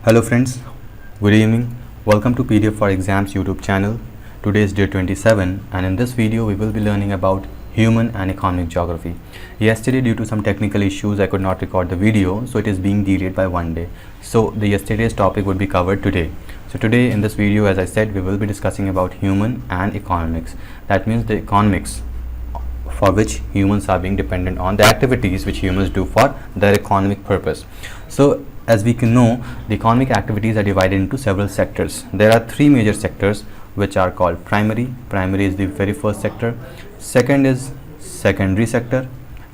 Hello friends, good evening. Welcome to PDF for Exams YouTube channel. Today is day 27 and in this video we will be learning about human and economic geography. Yesterday due to some technical issues I could not record the video, so it is being delayed by one day. So the yesterday's topic would be covered today. So today in this video, as I said, we will be discussing about human and economics. That means the economics for which humans are being dependent on, the activities which humans do for their economic purpose. So as we can know, the economic activities are divided into several sectors. There are three major sectors which are called primary. Primary is the very first sector, second is secondary sector,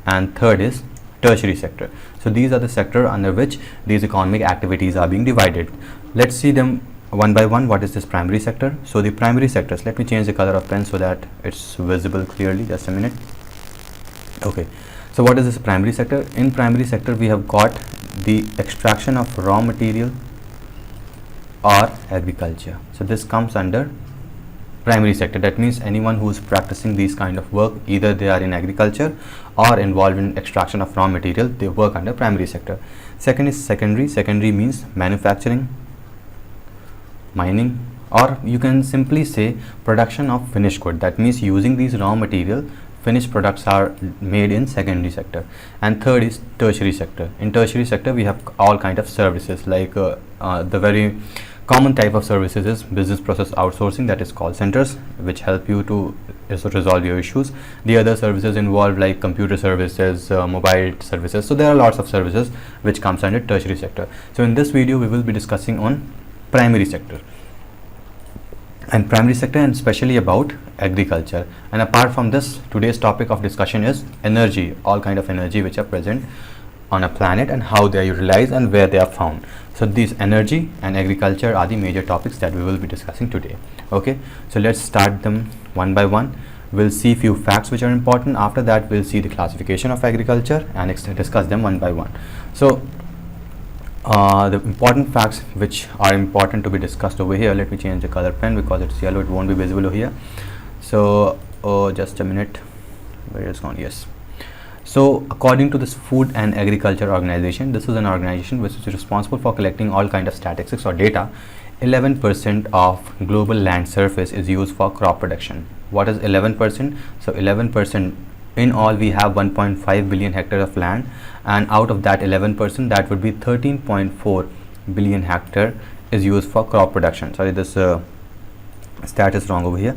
and third is tertiary sector. So these are the sector under which these economic activities are being divided. Let's see them one by one. What is this primary sector? So the primary sectors, let me change the color of pen so that it's visible clearly. Just a minute. Okay, so what is this primary sector? In primary sector we have got the extraction of raw material or agriculture. So this comes under primary sector. That means anyone who is practicing these kind of work, either they are in agriculture or involved in extraction of raw material, they work under primary sector. Second is secondary. Secondary means manufacturing, mining, or you can simply say production of finished good. That means using these raw material, finished products are made in secondary sector. And third is tertiary sector. In tertiary sector we have all kind of services, like the very common type of services is business process outsourcing, that is call centers, which help you to resolve your issues. The other services involve like computer services, mobile services. So there are lots of services which comes under tertiary sector. So in this video we will be discussing on primary sector and primary sector, and especially about agriculture. And apart from this, today's topic of discussion is energy, all kind of energy which are present on a planet and how they are utilized and where they are found. So these energy and agriculture are the major topics that we will be discussing today. Okay, so let's start them one by one. We'll see few facts which are important. After that we'll see the classification of agriculture and discuss them one by one. So the important facts which are important to be discussed over here, let me change the color pen because it's yellow, it won't be visible over here. So just a minute, where is gone? Yes. So according to this Food and Agriculture Organization, this is an organization which is responsible for collecting all kind of statistics or data. 11% of global land surface is used for crop production. What is 11%? So 11%, in all we have 1.5 billion hectares of land, and out of that 11%, that would be 13.4 billion hectare is used for crop production. Sorry, this stat is wrong over here.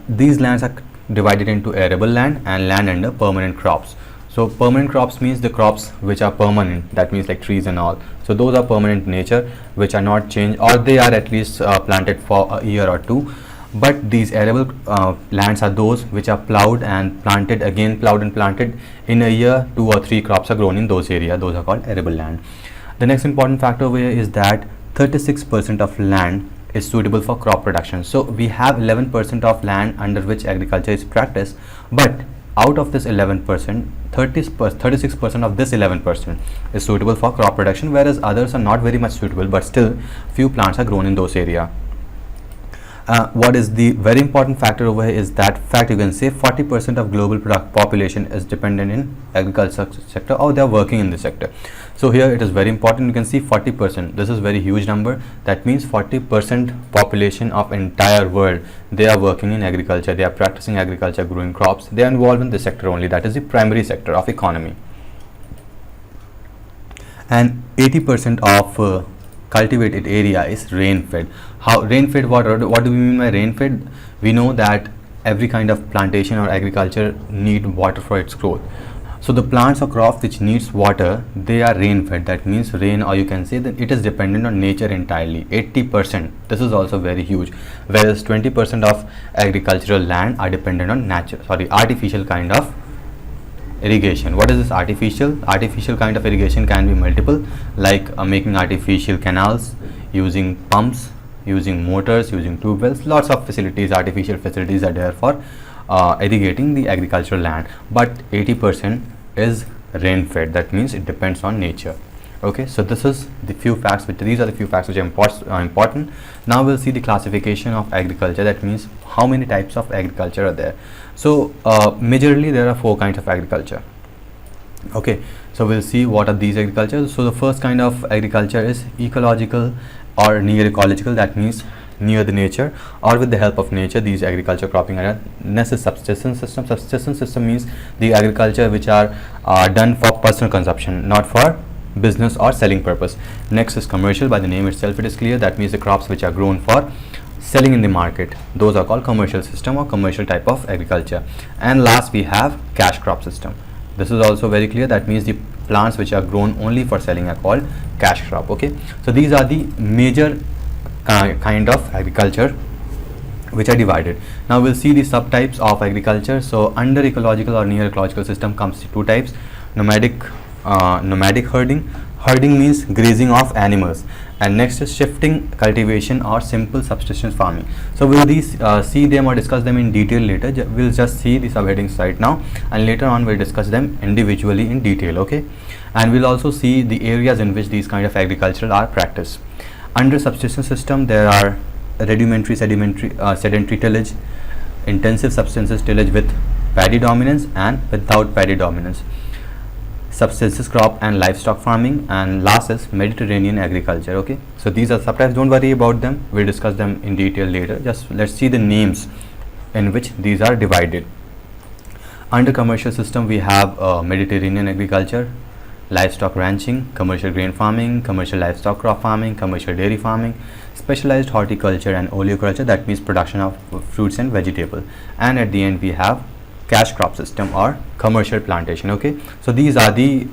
These lands are divided into arable land and land under permanent crops. So permanent crops means the crops which are permanent, that means like trees and all. So those are permanent in nature, which are not changed, or they are at least planted for a year or two. But these arable lands are those which are plowed and planted, again plowed and planted. In a year 2 or 3 crops are grown in those areas. Those are called arable land. The next important factor over here is that 36% of land is suitable for crop production. So we have 11% of land under which agriculture is practiced, but out of this 11%, 36% of this 11% is suitable for crop production, whereas others are not very much suitable, but still few plants are grown in those areas. What is the very important factor over here is that fact, you can say 40% of global population is dependent in agriculture sector, or they are working in this sector. So here it is very important, you can see 40%, this is very huge number. That means 40% population of entire world, they are working in agriculture, they are practicing agriculture, growing crops, they are involved in this sector only. That is the primary sector of economy. And 80% of cultivated area is rain fed. How rain fed? What do we mean by rain fed? We know that every kind of plantation or agriculture need water for its growth. So the plants or crops which needs water, they are rain fed. That means rain, or you can say that it is dependent on nature entirely. 80%, this is also very huge, whereas 20% of agricultural land are dependent on artificial kind of irrigation. What is this artificial? Artificial kind of irrigation can be multiple, like making artificial canals, using pumps, using motors, using tube wells. Lots of facilities, artificial facilities are there for irrigating the agricultural land, but 80% is rain fed. That means it depends on nature. Okay, so this is the few facts these are the few facts which are important. Now we'll see the classification of agriculture. That means how many types of agriculture are there. So majorly there are 4 kinds of agriculture. Okay, so So we'll see what are these agriculture. So the first kind of agriculture is ecological or near ecological, that means near the nature or with the help of nature. These agriculture cropping are. Next is subsistence system. Subsistence system means the agriculture which are done for personal consumption, not for business or selling purpose. Next is commercial. By the name itself it is clear, that means the crops which are grown for selling in the market, those are called commercial system or commercial type of agriculture. And last we have cash crop system. This is also very clear, that means the plants which are grown only for selling are called cash crop. Okay, so these are the major kind of agriculture which are divided. Now we'll see the subtypes of agriculture. So under ecological or near ecological system comes two types: nomadic herding. Herding means grazing of animals, and next is shifting cultivation or simple subsistence farming. So will these see them or discuss them in detail later. We'll just see the subheadings right now, and later on we'll discuss them individually in detail. Okay, and we'll also see the areas in which these kind of agriculture are practiced. Under subsistence system there are rudimentary, sedentary tillage, intensive subsistence tillage with paddy dominance and without paddy dominance, subsistence crop and livestock farming, and last is Mediterranean agriculture. Okay, so these are subtypes, don't worry about them, we'll discuss them in detail later. Just let's see the names in which these are divided. Under commercial system we have Mediterranean agriculture, livestock ranching, commercial grain farming, commercial livestock crop farming, commercial dairy farming, specialized horticulture and oleoculture, that means production of fruits and vegetable, and at the end we have cash crop system or commercial plantation. Okay, so these are the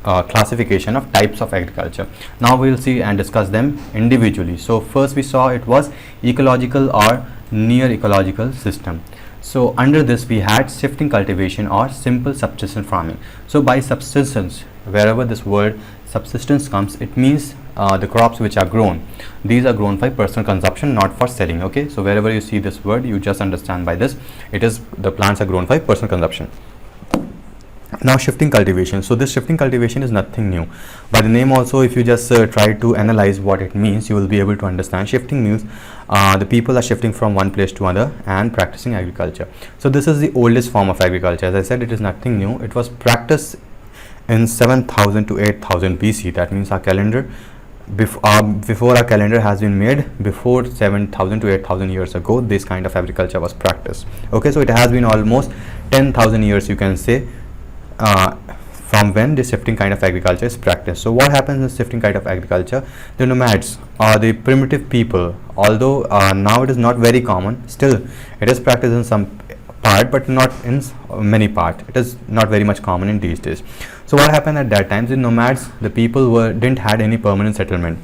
classification of types of agriculture. Now we'll see and discuss them individually. So first we saw it was ecological or near ecological system. So under this we had shifting cultivation or simple subsistence farming. So by subsistence, wherever this word subsistence comes, it means the crops which are grown, these are grown for personal consumption, not for selling. Okay, so wherever you see this word, you just understand by this, it is the plants are grown for personal consumption. Now shifting cultivation. So this shifting cultivation is nothing new. By the name also, if you just try to analyze what it means, you will be able to understand. Shifting means the people are shifting from one place to another and practicing agriculture. So this is the oldest form of agriculture. As I said, it is nothing new. It was practiced in 7000 to 8000 BC. That means our calendar before our calendar has been made, before 7000 to 8000 years ago, this kind of agriculture was practiced. Okay, so it has been almost 10,000 years, you can say, from when this shifting kind of agriculture is practiced. So what happens in shifting kind of agriculture? The nomads or the primitive people, although now it is not very common, still it is practiced in some part but not in many part. It is not very much common in these days. So what happened at that time? The nomads, the people didn't had any permanent settlement.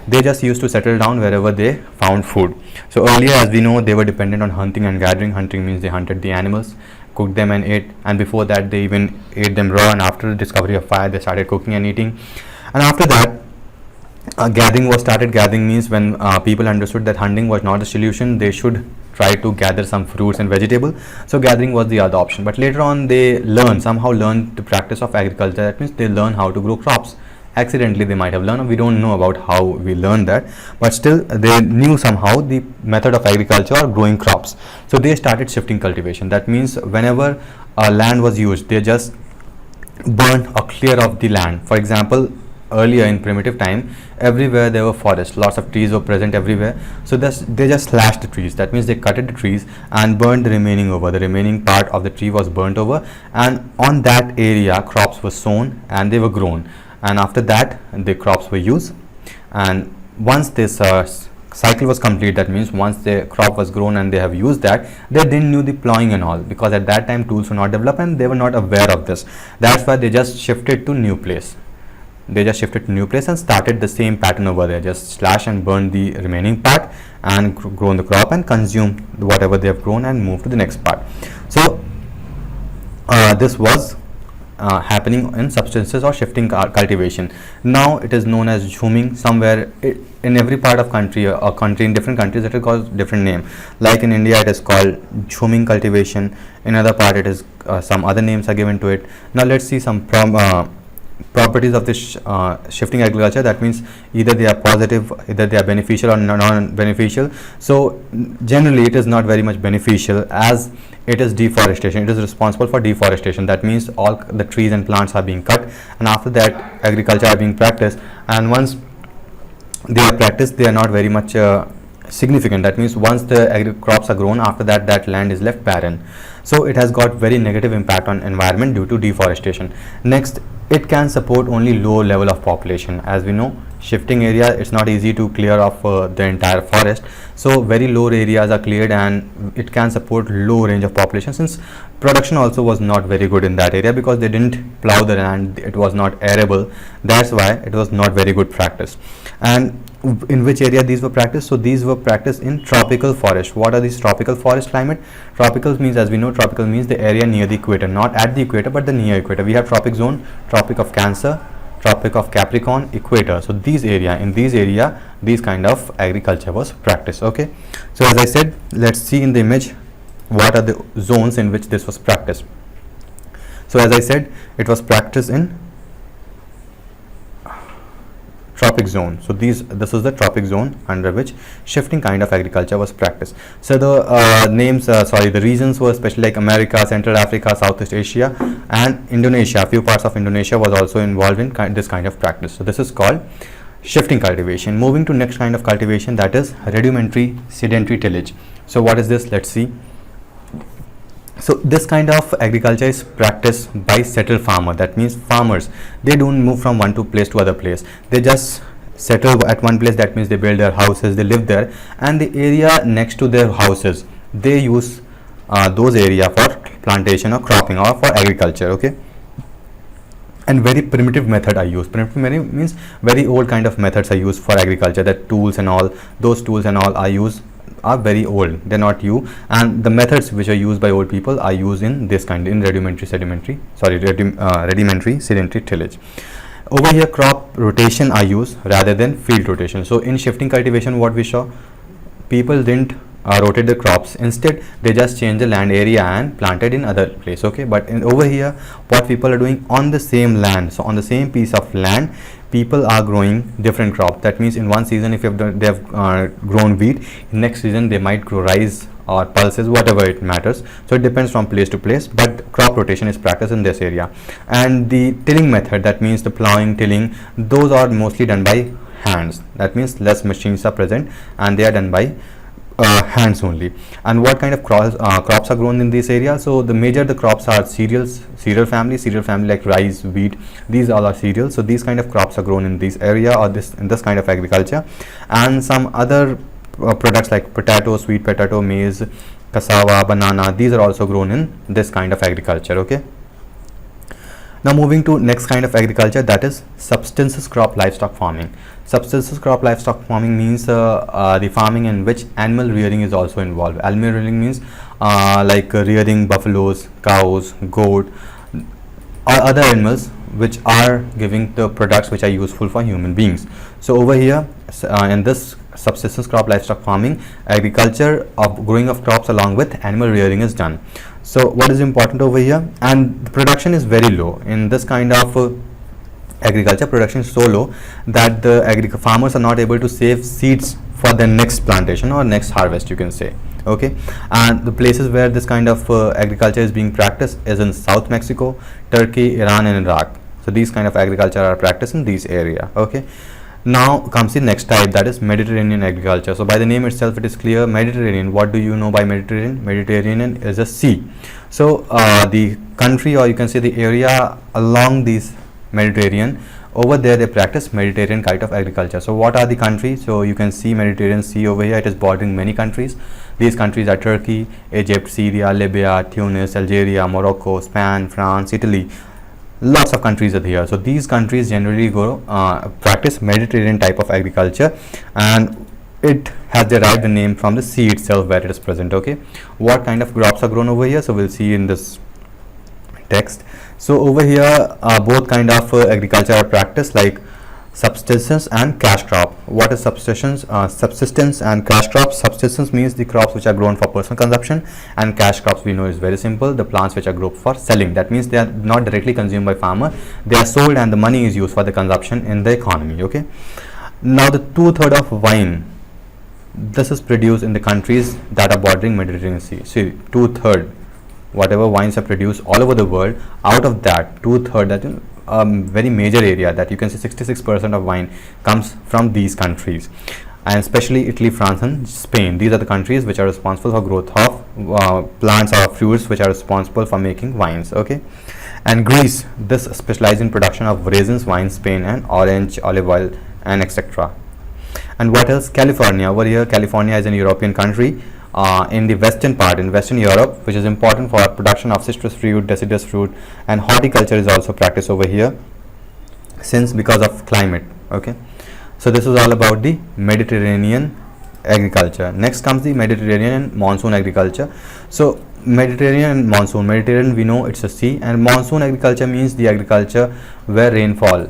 They just used to settle down wherever they found food. So earlier, as we know, they were dependent on hunting and gathering. Hunting means they hunted the animals, cooked them and ate, and before that they even ate them raw, and after the discovery of fire they started cooking and eating. And after that gathering was started. Gathering means when people understood that hunting was not the solution, they should try to gather some fruits and vegetable. So gathering was the other option, but later on they somehow learned the practice of agriculture. That means they learn how to grow crops. Accidentally they might have learned, we don't know about how we learned that, but still they knew somehow the method of agriculture or growing crops. So they started shifting cultivation. That means whenever land was used, they just burn or clear off the land. For example, earlier in primitive time, everywhere there were forests, lots of trees were present everywhere, so they just slashed the trees. That means they cutted the trees and burned the remaining part of the tree was burnt over, and on that area crops were sown and they were grown, and after that the crops were used. And once this cycle was complete, that means once the crop was grown and they have used that, they didn't knew the plowing and all, because at that time tools were not developed and they were not aware of this. That's why they just shifted to new place. And started the same pattern over there, just slash and burn the remaining part and grow the crop and consume whatever they have grown and move to the next part. So this was happening in substances or shifting cultivation. Now it is known as jhuming. Somewhere in every part of country or country, in different countries, it is called different name. Like in India it is called jhuming cultivation, in other part it is some other names are given to it. Now let's see some properties of this shifting agriculture. That means either they are positive, either they are beneficial or non-beneficial. So generally it is not very much beneficial, as it is deforestation. It is responsible for deforestation. That means all the trees and plants are being cut, and after that agriculture are being practiced, and once they are practiced, they are not very much significant. That means once the crops are grown, after that that land is left barren. So it has got very negative impact on environment due to deforestation. Next, it can support only low level of population. As we know, shifting area, it's not easy to clear off the entire forest, so very low areas are cleared, and it can support low range of population, since production also was not very good in that area because they didn't plow the land, it was not arable. That's why it was not very good practice. And in which area these were practiced? So these were practiced in tropical forest. What are these tropical forest climate? Tropical means, as we know, tropical means the area near the equator, not at the equator but the near equator. We have tropic zone, Tropic of Cancer, Tropic of Capricorn, equator. So these area, in these area, these kind of agriculture was practiced. Okay, so as I said, let's see in the image what are the zones in which this was practiced. So as I said, it was practiced in tropic zone. So this is the tropic zone under which shifting kind of agriculture was practiced. So the the regions were especially like America, Central Africa, Southeast Asia, and Indonesia. A few parts of Indonesia was also involved in this kind of practice. So this is called shifting cultivation. Moving to next kind of cultivation, that is rudimentary sedentary tillage. So what is this? Let's see. So this kind of agriculture is practiced by settled farmer. That means farmers, they don't move from one place to other place. They just settle at one place. That means they build their houses, they live there, and the area next to their houses, they use those area for plantation or cropping or for agriculture. Okay, and very primitive method are used. Primitive means very old kind of methods are used for agriculture. That tools and all, those tools and all are used, are very old, they're not new, and the methods which are used by old people are used in this kind, in rudimentary sedentary tillage. Over here, crop rotation are used rather than field rotation. So in shifting cultivation, what we saw, people didn't rotate the crops, instead they just change the land area and planted in other place. Okay, but over here what people are doing on the same land, so on the same piece of land, people are growing different crops. That means in one season, if they have grown wheat, in next season they might grow rice or pulses, whatever it matters. So it depends from place to place, but crop rotation is practiced in this area. And the tilling method, that means the plowing, tilling, those are mostly done by hands. That means less machines are present and they are done by hands only. And what kind of crops are grown in this area? So the crops are cereal family like rice, wheat, these all are cereals. So these kind of crops are grown in this area or in this kind of agriculture. And some other products like potato, sweet potato, maize, cassava, banana, these are also grown in this kind of agriculture. Okay, now moving to next kind of agriculture, that is subsistence crop livestock farming. Subsistence crop livestock farming means the farming in which animal rearing is also involved. Animal rearing means like rearing buffaloes, cows, goat, or other animals which are giving the products which are useful for human beings. So over here in this subsistence crop livestock farming, agriculture of growing of crops along with animal rearing is done. So what is important over here? And the production is very low in this kind of agriculture. Production is so low that the farmers are not able to save seeds for the next plantation or next harvest, you can say. Okay, and the places where this kind of agriculture is being practiced is in South Mexico, Turkey, Iran, and Iraq. So these kind of agriculture are practiced in these area. Okay, now comes the next type, that is Mediterranean agriculture. So by the name itself it is clear. Mediterranean, what do you know by Mediterranean? Mediterranean is a sea. So the country, or you can say the area along these Mediterranean, over there they practice Mediterranean kind of agriculture. So what are the countries? So you can see Mediterranean Sea over here, it is bordering many countries. These countries are Turkey, Egypt, Syria, Libya, Tunis, Algeria, Morocco, Spain, France, Italy. Lots of countries are here. So these countries generally practice Mediterranean type of agriculture, and it has derived the name from the sea itself where it is present. Okay, what kind of crops are grown over here? So we'll see in this text. So over here both kind of agriculture are practiced, like Subsistence and cash crop. What is subsistence? Subsistence and cash crops. Subsistence means the crops which are grown for personal consumption, and cash crops we know is very simple, the plants which are grown for selling. That means they are not directly consumed by farmer, they are sold and the money is used for the consumption in the economy. Okay. Now the 2/3 of wine, this is produced in the countries that are bordering Mediterranean Sea. See, 2/3, whatever wines are produced all over the world, out of that 2/3, that is very major area, that you can say 66% of wine comes from these countries, and especially Italy, France and Spain. These are the countries which are responsible for growth of plants or fruits which are responsible for making wines. Okay. And Greece, this specializes in production of raisins, wine. Spain and orange, olive oil and etc. And what else? California. Over here, California is an European country in the western part, in Western Europe, which is important for production of citrus fruit, deciduous fruit, and horticulture is also practiced over here, since because of climate. Okay. So this is all about the Mediterranean agriculture. Next comes the Mediterranean monsoon agriculture. So Mediterranean and monsoon. Mediterranean, we know it's a sea, and monsoon agriculture means the agriculture where rainfall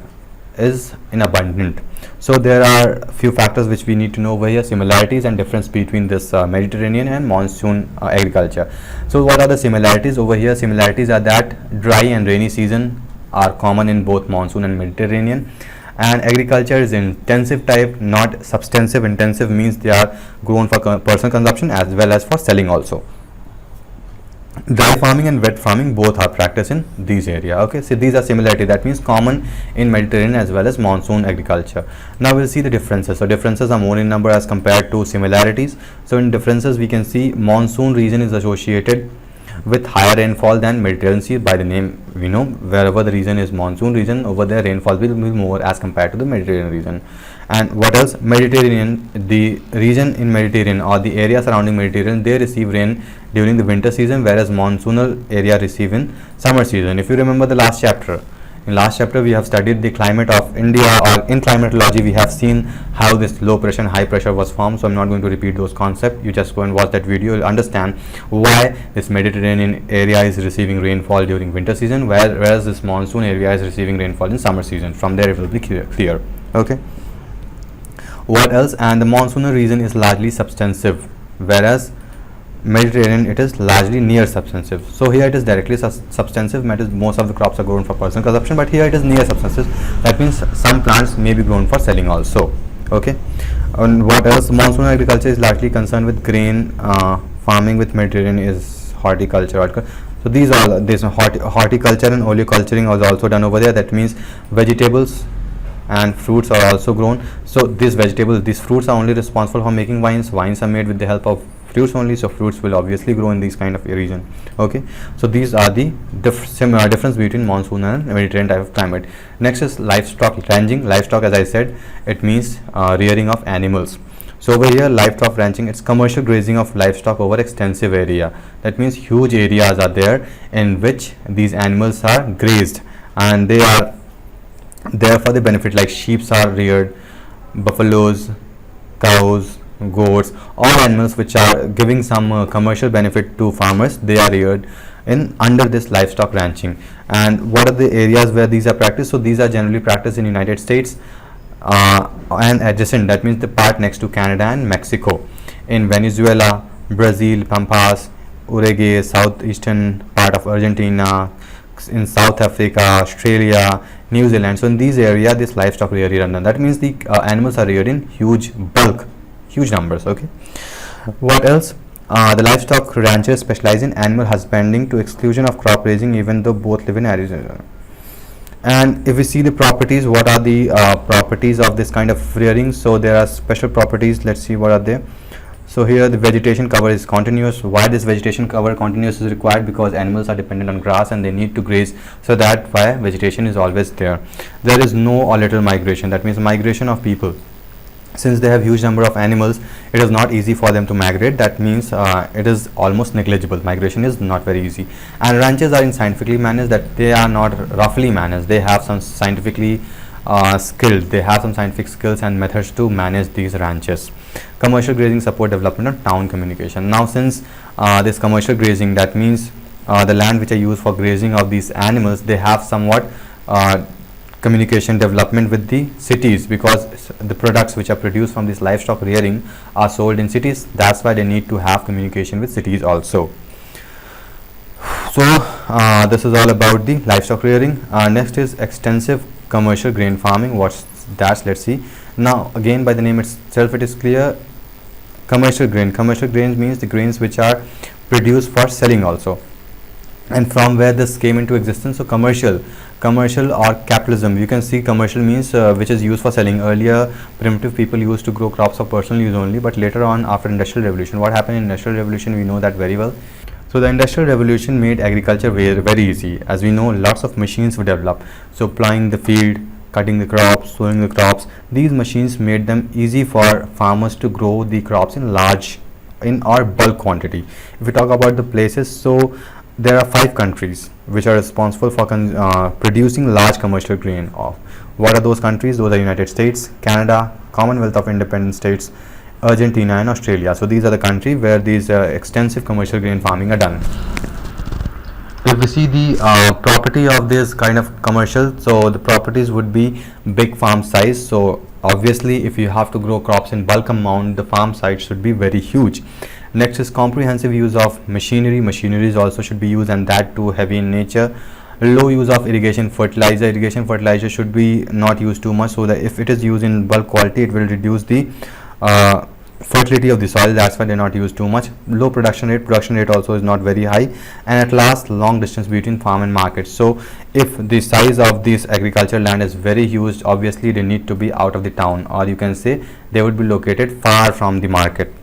is in abundant. So there are few factors which we need to know over here, similarities and difference between this Mediterranean and monsoon agriculture. So what are the similarities over here? Similarities are that dry and rainy season are common in both monsoon and Mediterranean, and agriculture is intensive type, not substantive. Intensive means they are grown for personal consumption as well as for selling also. Dry farming and wet farming both are practiced in these area. Okay, so these are similarity, that means common in Mediterranean as well as monsoon agriculture. Now we'll see the differences. So differences are more in number as compared to similarities. So in differences we can see monsoon region is associated with higher rainfall than Mediterranean Sea. By the name we know, wherever the region is monsoon region, over there rainfall will be more as compared to the Mediterranean region. And what else? Mediterranean, the region in Mediterranean or the area surrounding Mediterranean, they receive rain during the winter season, whereas monsoonal area receive in summer season. If you remember the last chapter, in last chapter we have studied the climate of India, or in climatology we have seen how this low pressure and high pressure was formed. So I'm not going to repeat those concepts. You just go and watch that video, you'll understand why this Mediterranean area is receiving rainfall during winter season, whereas this monsoon area is receiving rainfall in summer season. From there it will be clear. Okay. What else? And the monsoonal region is largely substantive, whereas Mediterranean it is largely near substantive. So here it is directly substantive, that most of the crops are grown for personal consumption, but here it is near substantive. That means some plants may be grown for selling also. Okay. And what else? Monsoon agriculture is largely concerned with grain farming, with Mediterranean is horticulture. So these are this horticulture and oleoculturing was also done over there. That means vegetables and fruits are also grown. So these vegetables, these fruits are only responsible for making wines. Wines are made with the help of fruits only, so fruits will obviously grow in this kind of region. Okay, so these are the difference between monsoon and Mediterranean type of climate. Next is livestock ranching. Livestock, as I said, it means rearing of animals. So over here, livestock ranching, it's commercial grazing of livestock over extensive area. That means huge areas are there in which these animals are grazed, and they are there for the benefit, like sheep are reared, buffaloes, cows, goats, all animals which are giving some commercial benefit to farmers, they are reared in under this livestock ranching. And what are the areas where these are practiced? So these are generally practiced in United States and adjacent, that means the part next to Canada and Mexico, in Venezuela, Brazil, Pampas, Uruguay, southeastern part of Argentina, in South Africa, Australia, New Zealand. So in these areas this livestock reared under, that means the animals are reared in huge bulk, huge numbers. Okay. What else? The livestock ranchers specialize in animal husbanding to exclusion of crop raising, even though both live in Arizona. And if we see the properties, what are the properties of this kind of rearing? So there are special properties. Let's see what are they. So here the vegetation cover is continuous. Why this vegetation cover continuous is required? Because animals are dependent on grass and they need to graze, so that why vegetation is always there. There is no or little migration, that means migration of people. Since they have huge number of animals, it is not easy for them to migrate. That means it is almost negligible. Migration is not very easy. And ranches are in scientifically managed, that they are not roughly managed. They have some scientifically skilled. They have some scientific skills and methods to manage these ranches. Commercial grazing support development of town communication. Now since this commercial grazing, that means the land which are used for grazing of these animals, they have somewhat communication development with the cities, because the products which are produced from this livestock rearing are sold in cities. That's why they need to have communication with cities also. So this is all about the livestock rearing. Next is extensive commercial grain farming. What's that? Let's see. Now again, by the name itself it is clear. Commercial grains means the grains which are produced for selling also, and from where this came into existence. So commercial or capitalism, you can see commercial means which is used for selling. Earlier primitive people used to grow crops for personal use only, but later on, after industrial revolution, what happened in industrial revolution, we know that very well. So the industrial revolution made agriculture very easy. As we know, lots of machines were developed. So plowing the field, cutting the crops, sowing the crops, these machines made them easy for farmers to grow the crops in or bulk quantity. If we talk about the places, so there are 5 countries which are responsible for producing large commercial grain. What are those countries? Those are United States, Canada, Commonwealth of Independent States, Argentina and Australia. So these are the countries where these extensive commercial grain farming are done. If we see the property of this kind of commercial, so the properties would be big farm size. So obviously if you have to grow crops in bulk amount, the farm size should be very huge. Next is comprehensive use of machinery. Machineries also should be used, and that too heavy in nature. Low use of irrigation fertilizer should be not used too much, so that if it is used in bulk quality, it will reduce the fertility of the soil. That's why they're not used too much. Low production rate also is not very high. And at last, long distance between farm and market. So if the size of this agricultural land is very huge, obviously they need to be out of the town, or you can say they would be located far from the market.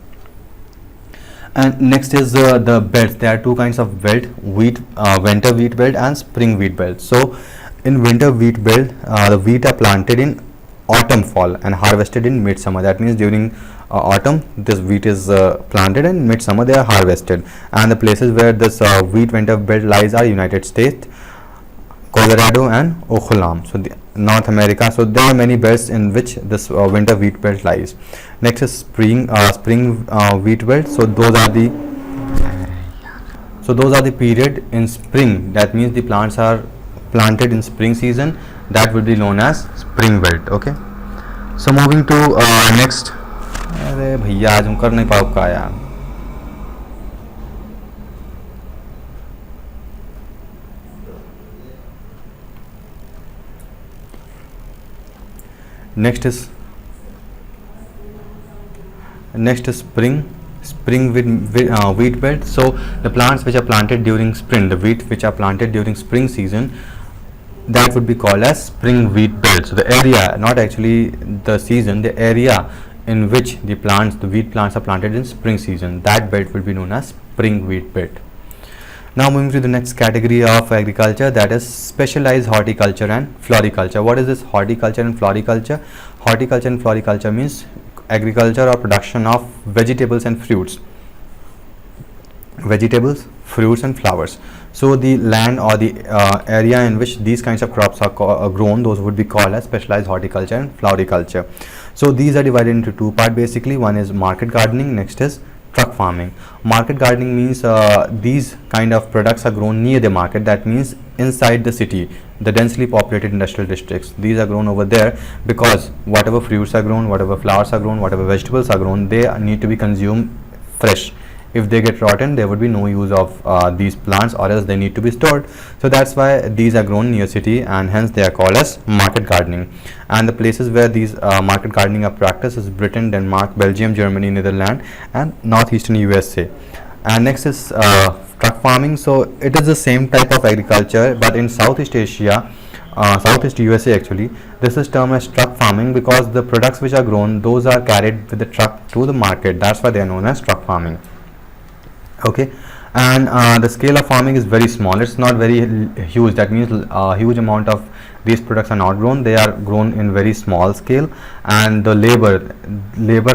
And next is the belts. There are 2 kinds of belt: winter wheat belt and spring wheat belt. So in winter wheat belt, the wheat are planted in autumn, fall, and harvested in midsummer. That means during autumn this wheat is planted, and midsummer they are harvested. And the places where this wheat winter belt lies are United States, Colorado and Oklahoma, so North America. So there are many belts in which this winter wheat belt lies. Next is spring wheat belt. So those are the period in spring. That means the plants are planted in spring season. That would be known as spring belt. Okay. So moving to next. अरे भैया आज हम कर नहीं पाओ का यार. Next is spring wheat belt. So the plants which are planted during spring, the wheat which are planted during spring season, that would be called as spring wheat belt. So the area, not actually the season, the area in which the wheat plants are planted in spring season, that belt will be known as spring wheat belt. Now moving to the next category of agriculture, that is specialized horticulture and floriculture. What is this horticulture and floriculture? Horticulture and floriculture means agriculture or production of vegetables, fruits and flowers. So the land or the area in which these kinds of crops are grown, those would be called as specialized horticulture and floriculture. So these are divided into 2 parts basically. One is market gardening, next is truck farming. Market gardening means these kind of products are grown near the market. That means inside the city, the densely populated industrial districts. These are grown over there because whatever fruits are grown, whatever flowers are grown, whatever vegetables are grown, they need to be consumed fresh. If they get rotten, there would be no use of these plants, or else they need to be stored. So that's why these are grown near city, and hence they are called as market gardening. And the places where these market gardening are practiced is Britain, Denmark, Belgium, Germany, Netherlands and northeastern USA. And next is truck farming. So it is the same type of agriculture, but in Southeast Asia, Southeast USA actually, this is termed as truck farming because the products which are grown, those are carried with the truck to the market. That's why they are known as truck farming. Okay. And the scale of farming is very small. It's not very huge. That means a huge amount of these products are not grown. They are grown in very small scale, and the labor,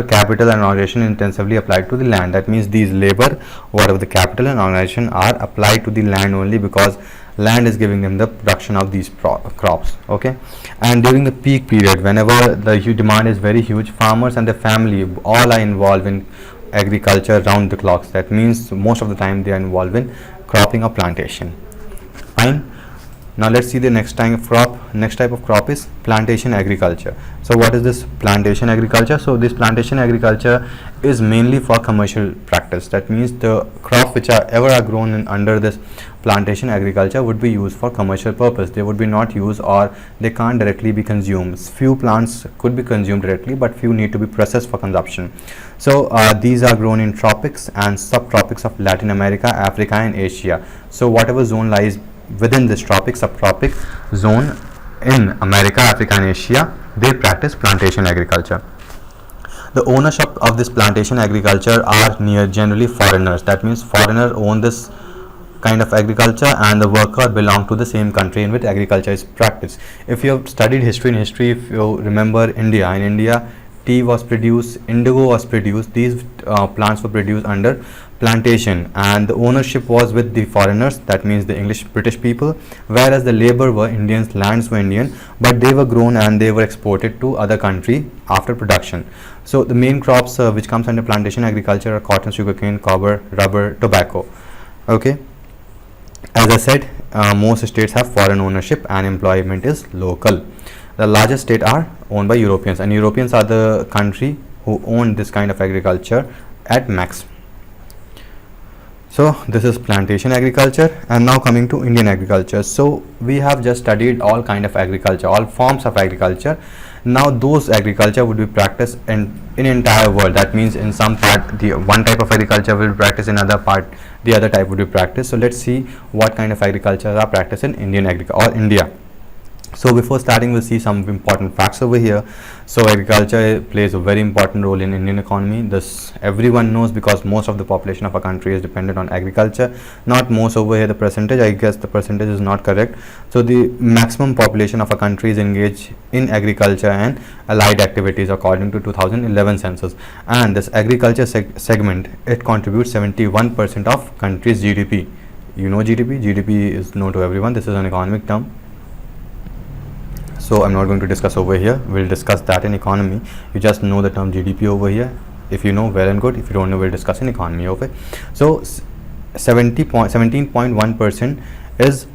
capital and organization intensively applied to the land. That means these labor, whatever the capital and organization, are applied to the land only because land is giving them the production of these crops. Okay. And during the peak period, whenever the demand is very huge, farmers and their family all are involved in agriculture round the clocks. That means most of the time they are involved in cropping or plantation. Fine. Now let's see the next type of crop. Next type of crop is plantation agriculture. So what is this plantation agriculture? So this plantation agriculture is mainly for commercial practice. That means the crops which are ever are grown in under this plantation agriculture would be used for commercial purpose. They would be not used, or they can't directly be consumed. Few plants could be consumed directly, but few need to be processed for consumption. So these are grown in tropics and subtropics of Latin America, Africa and Asia. So whatever zone lies within this tropic subtropic zone in America, Africa and Asia, they practice plantation agriculture. The ownership of this plantation agriculture are generally foreigners. That means foreigners own this kind of agriculture, and the worker belong to the same country in which agriculture is practiced. If you have studied history, if you remember India, in India tea was produced, indigo was produced. These plants were produced under plantation, and the ownership was with the foreigners, that means the English British people, whereas the labor were Indians, lands were Indian, but they were grown and they were exported to other country after production. So the main crops which comes under plantation agriculture are cotton, sugarcane, cobbler, rubber, tobacco. Okay, as I said, most states have foreign ownership and employment is local. The largest state are owned by Europeans, and Europeans are the country who own this kind of agriculture at max. So this is plantation agriculture, and now coming to Indian agriculture. So we have just studied all kind of agriculture, all forms of agriculture. Now those agriculture would be practiced in entire world. That means in some part the one type of agriculture will be practiced, in other part the other type would be practiced. So let's see what kind of agriculture are practiced in Indian agriculture or India. So before starting, we'll see some important facts over here. So agriculture plays a very important role in Indian economy. This everyone knows, because most of the population of a country is dependent on agriculture. Not most over here, the percentage, I guess the percentage is not correct. So the maximum population of a country is engaged in agriculture and allied activities according to 2011 census. And this agriculture segment, it contributes 71% of country's GDP. You know GDP? GDP is known to everyone. This is an economic term. So I'm not going to discuss over here. We'll discuss that in economy. You just know the term GDP over here. If you know, well and good. If you don't know, we'll discuss in economy over. So 17.1% is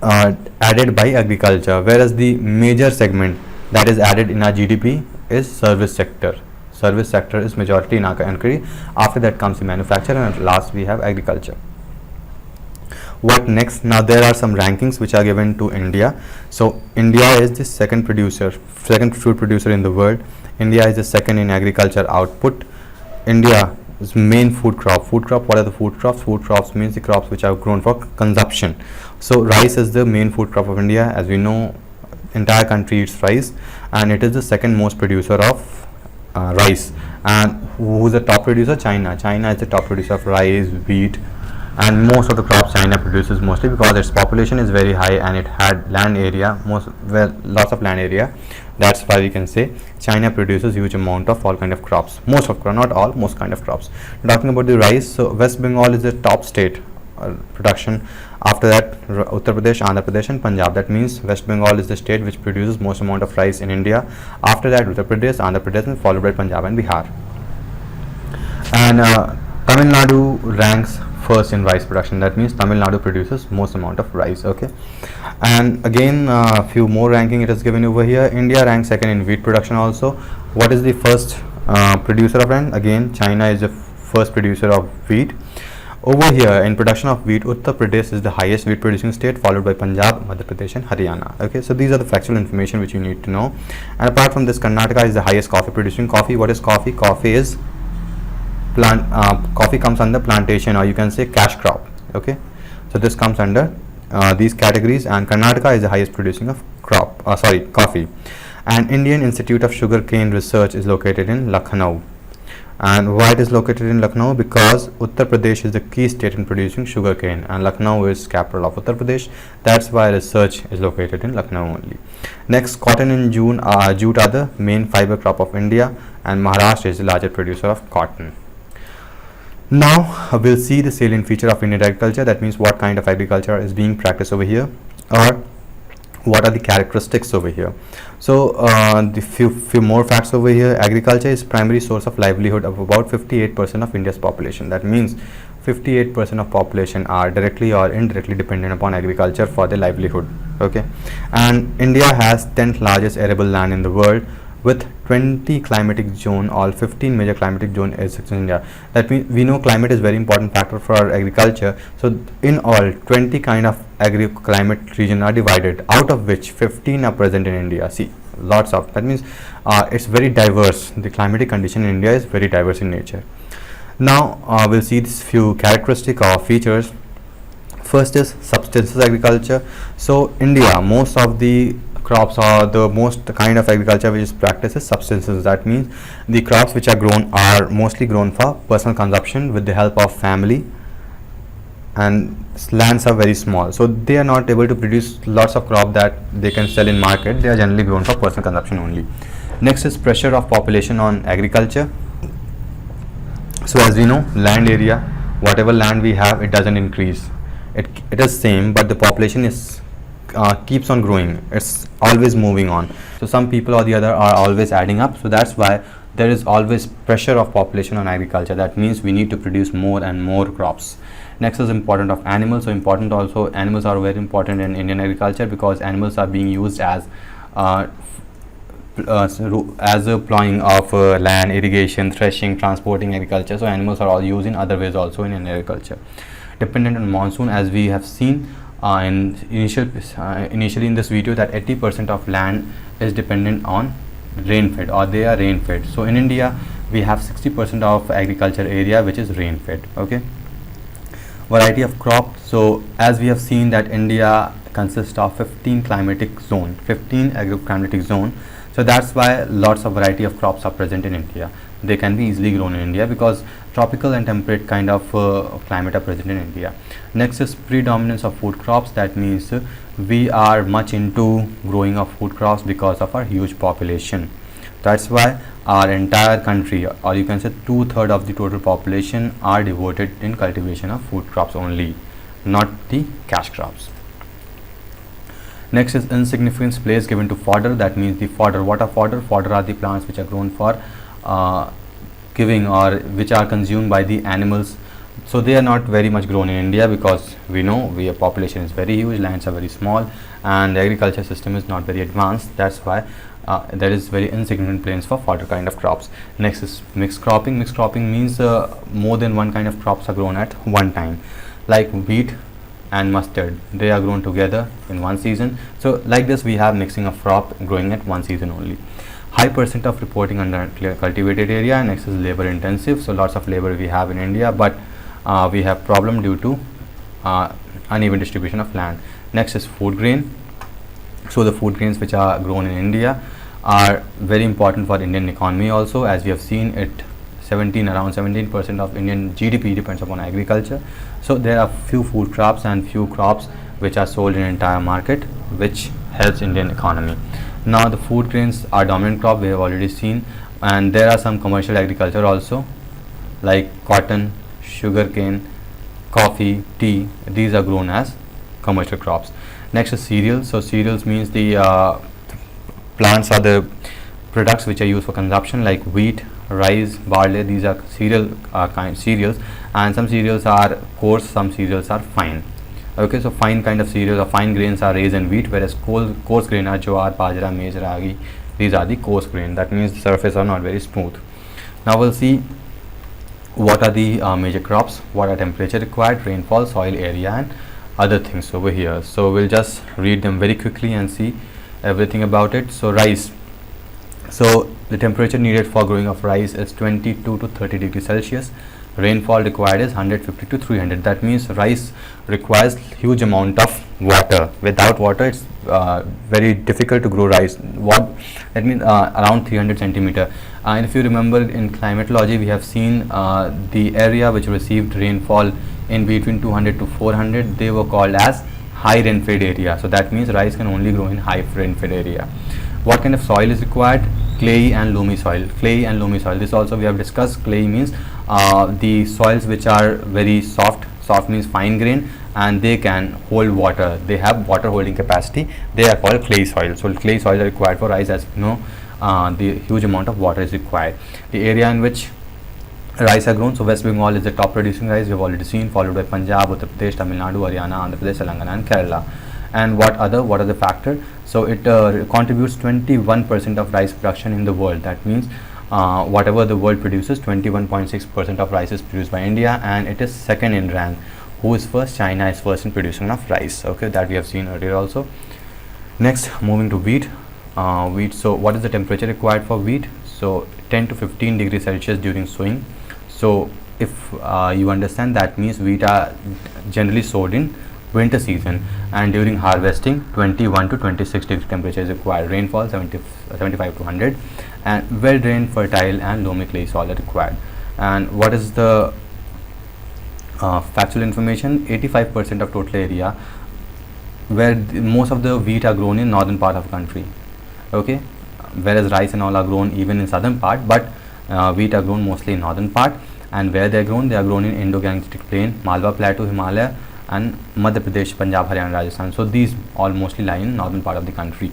added by agriculture, whereas the major segment that is added in our GDP is service sector. Service sector is majority in our country. After that comes the manufacture, and at last we have agriculture. What next? Now there are some rankings which are given to India. So India is the second food producer in the world. India is the second in agriculture output. India is main food crop. What are the food crops? Food crops means the crops which are grown for consumption. So rice is the main food crop of India. As we know, entire country eats rice, and it is the second most producer of rice. And who is the top producer? China. China is the top producer of rice, wheat, and most of the crops China produces, mostly because its population is very high and it had land area, lots of land area. That's why we can say China produces huge amount of all kind of crops. Most of, not all, most kind of crops. Talking about the rice, so West Bengal is the top state production. After that, Uttar Pradesh, Andhra Pradesh and Punjab. That means West Bengal is the state which produces most amount of rice in India. After that, Uttar Pradesh, Andhra Pradesh, and followed by Punjab and Bihar. And Tamil Nadu ranks first in rice production. That means Tamil Nadu produces most amount of rice. Okay, and again a few more ranking it is given over here. India ranks second in wheat production also. What is the first producer of land? Again, China is the first producer of wheat. Over here in production of wheat, Uttar Pradesh is the highest wheat producing state, followed by Punjab, Madhya Pradesh and Haryana. Okay, so these are the factual information which you need to know. And apart from this, Karnataka is the highest coffee producing. Coffee, what is coffee? Coffee is coffee comes under plantation, or you can say cash crop. Okay, so this comes under these categories, and Karnataka is the highest producing of coffee. And Indian Institute of Sugarcane Research is located in Lucknow. And why it is located in Lucknow? Because Uttar Pradesh is the key state in producing sugarcane, and Lucknow is capital of Uttar Pradesh. That's why research is located in Lucknow only. Next, cotton and jute are the main fiber crop of India, and Maharashtra is the largest producer of cotton. Now we'll see the salient feature of Indian agriculture. That means what kind of agriculture is being practiced over here, or what are the characteristics over here. So the few more facts over here. Agriculture is primary source of livelihood of about 58% of India's population. That means 58% of population are directly or indirectly dependent upon agriculture for their livelihood. Okay, and India has 10th largest arable land in the world with 20 climatic zone. All 15 major climatic zone is in India. That means we know climate is very important factor for our agriculture. So in all 20 kind of climate region are divided, out of which 15 are present in India. See, lots of, that means it's very diverse. The climatic condition in India is very diverse in nature. Now we'll see these few characteristic or features. First is subsistence agriculture. So India, most of the crops or the most kind of agriculture which is practiced is subsistence. That means the crops which are grown are mostly grown for personal consumption with the help of family, and lands are very small, so they are not able to produce lots of crop that they can sell in market. They are generally grown for personal consumption only. Next is pressure of population on agriculture. So as we know, land area, whatever land we have, it doesn't increase, it is same, but the population is keeps on growing, it's always moving on. So some people or the other are always adding up, so that's why there is always pressure of population on agriculture. That means we need to produce more and more crops. Next is important of animals. So important also, animals are very important in Indian agriculture because animals are being used as a plowing of land, irrigation, threshing, transporting agriculture. So animals are all used in other ways also in agriculture. Dependent on monsoon, as we have seen initially in this video, that 80% of land is dependent on rain fed, or they are rain fed. So in India we have 60% of agriculture area which is rain fed. Okay, variety of crop. So as we have seen that India consists of 15 climatic zone, 15 agroclimatic zone. So that's why lots of variety of crops are present in India. They can be easily grown in India because tropical and temperate kind of climate are present in India. Next is predominance of food crops. That means we are much into growing of food crops because of our huge population. That's why our entire country, or you can say 2/3 of the total population, are devoted in cultivation of food crops only, not the cash crops. Next is insignificant place given to fodder. That means the fodder. What are fodder? Fodder are the plants which are grown for giving, or which are consumed by the animals. So they are not very much grown in India because we know our population is very huge, lands are very small, and the agriculture system is not very advanced. That's why there is very insignificant plains for fodder kind of crops. Next is mixed cropping. Mixed cropping means more than one kind of crops are grown at one time, like wheat and mustard. They are grown together in one season. So like this we have mixing of crop growing at one season only. High percent of reporting under cultivated area. Next is labor intensive. So lots of labor we have in India, but we have problem due to uneven distribution of land. Next is food grain. So the food grains which are grown in India are very important for Indian economy also. As we have seen, around 17% of Indian GDP depends upon agriculture. So there are few food crops and few crops which are sold in entire market, which helps Indian economy. Now the food grains are dominant crop, we have already seen, and there are some commercial agriculture also, like cotton, sugarcane, coffee, tea. These are grown as commercial crops. Next is cereals. So cereals means the plants are the products which are used for consumption, like wheat, rice, barley. These are cereals, and some cereals are coarse, some cereals are fine. Okay, so fine kind of cereals or fine grains are raised in wheat, whereas coarse grain are jowar, bajra, maize, ragi. These are the coarse grain. That means the surface are not very smooth. Now we'll see what are the major crops, what are temperature required, rainfall, soil area, and other things over here. So we'll just read them very quickly and see everything about it. So rice. So the temperature needed for growing of rice is 22 to 30 degrees Celsius. Rainfall required is 150 to 300. That means rice requires huge amount of water. Without water, it's very difficult to grow rice. What that means, around 300 centimeter. And if you remember, in climatology we have seen the area which received rainfall in between 200 to 400, they were called as high rainfed area. So that means rice can only grow in high rainfed area. What kind of soil is required? Clayey and loamy soil. Clayey and loamy soil. This also we have discussed. Clay means the soils which are very soft. Soft means fine grain, and they can hold water. They have water holding capacity. They are called clay soil. So clay soil are required for rice, as you know. The huge amount of water is required. The area in which rice are grown. So West Bengal is the top producing rice, we have already seen, followed by Punjab, Uttar Pradesh, Tamil Nadu, Haryana, Andhra Pradesh, Telangana and Kerala. And what are the factor? So it contributes 21% of rice production in the world. That means whatever the world produces, 21.6% of rice is produced by India, and it is second in rank. Who is first? China is first in producing of rice. Okay, that we have seen earlier also. Next, moving to wheat. Wheat. So what is the temperature required for wheat? So 10 to 15 degrees Celsius during sowing. So if you understand, that means wheat are generally sowed in winter season, and during harvesting 21 to 26 degree temperature is required. Rainfall 75 to 100, and well drained, fertile and loamy clay soil are required. And what is the factual information? 85% of total area where most of the wheat are grown in northern part of the country. Okay, whereas rice and all are grown even in southern part, but wheat are grown mostly in northern part. And where they are grown in Indo-Gangetic Plain, Malwa Plateau, Himalaya and Madhya Pradesh, Punjab, Haryana, Rajasthan. So these all mostly lie in northern part of the country.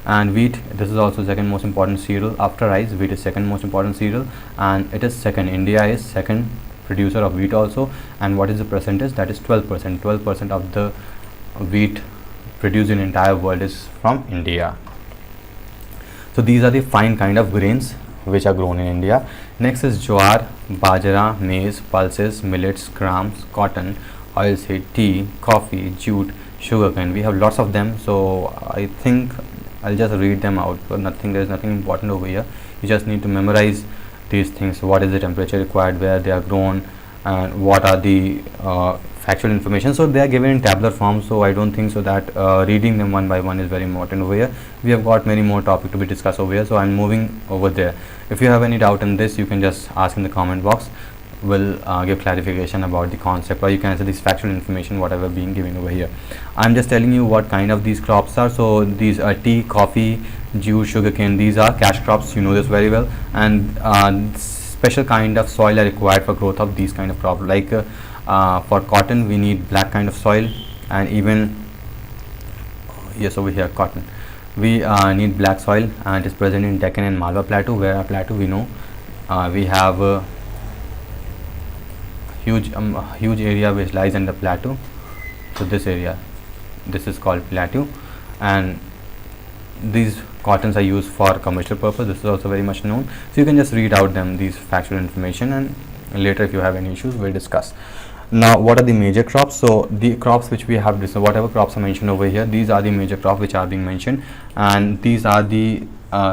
And wheat, this is also second most important cereal after rice. Wheat is second most important cereal, and it is second. India is second producer of wheat also. And what is the percentage? That is 12%. 12% of the wheat produced in entire world is from India. So these are the fine kind of grains which are grown in India. Next is jowar, bajra, maize, pulses, millets, grams, cotton, oilseed, tea, coffee, jute, sugarcane. We have lots of them, so I think I'll just read them out. But there is nothing important over here. You just need to memorize these things. What is the temperature required, where they are grown, and what are the factual information. So they are given in tabular form, so I don't think so that reading them one by one is very important over here. We have got many more topics to be discussed over here, so I'm moving over there. If you have any doubt in this, you can just ask in the comment box. Will give clarification about the concept, or you can answer this factual information whatever being given over here. I'm just telling you what kind of these crops are. So these are tea, coffee, jute, sugarcane. These are cash crops, you know this very well. And special kind of soil are required for growth of these kind of crops. Like for cotton we need black kind of soil, and even yes, over here cotton we need black soil, and it is present in Deccan and Malwa Plateau. Where our plateau, we know we have huge area which lies in the plateau. So this area, this is called plateau, and these cottons are used for commercial purpose. This is also very much known, so you can just read out them these factual information, and later if you have any issues we'll discuss. Now what are the major crops? So the crops which we have, whatever crops are mentioned over here, these are the major crops which are being mentioned, and these are the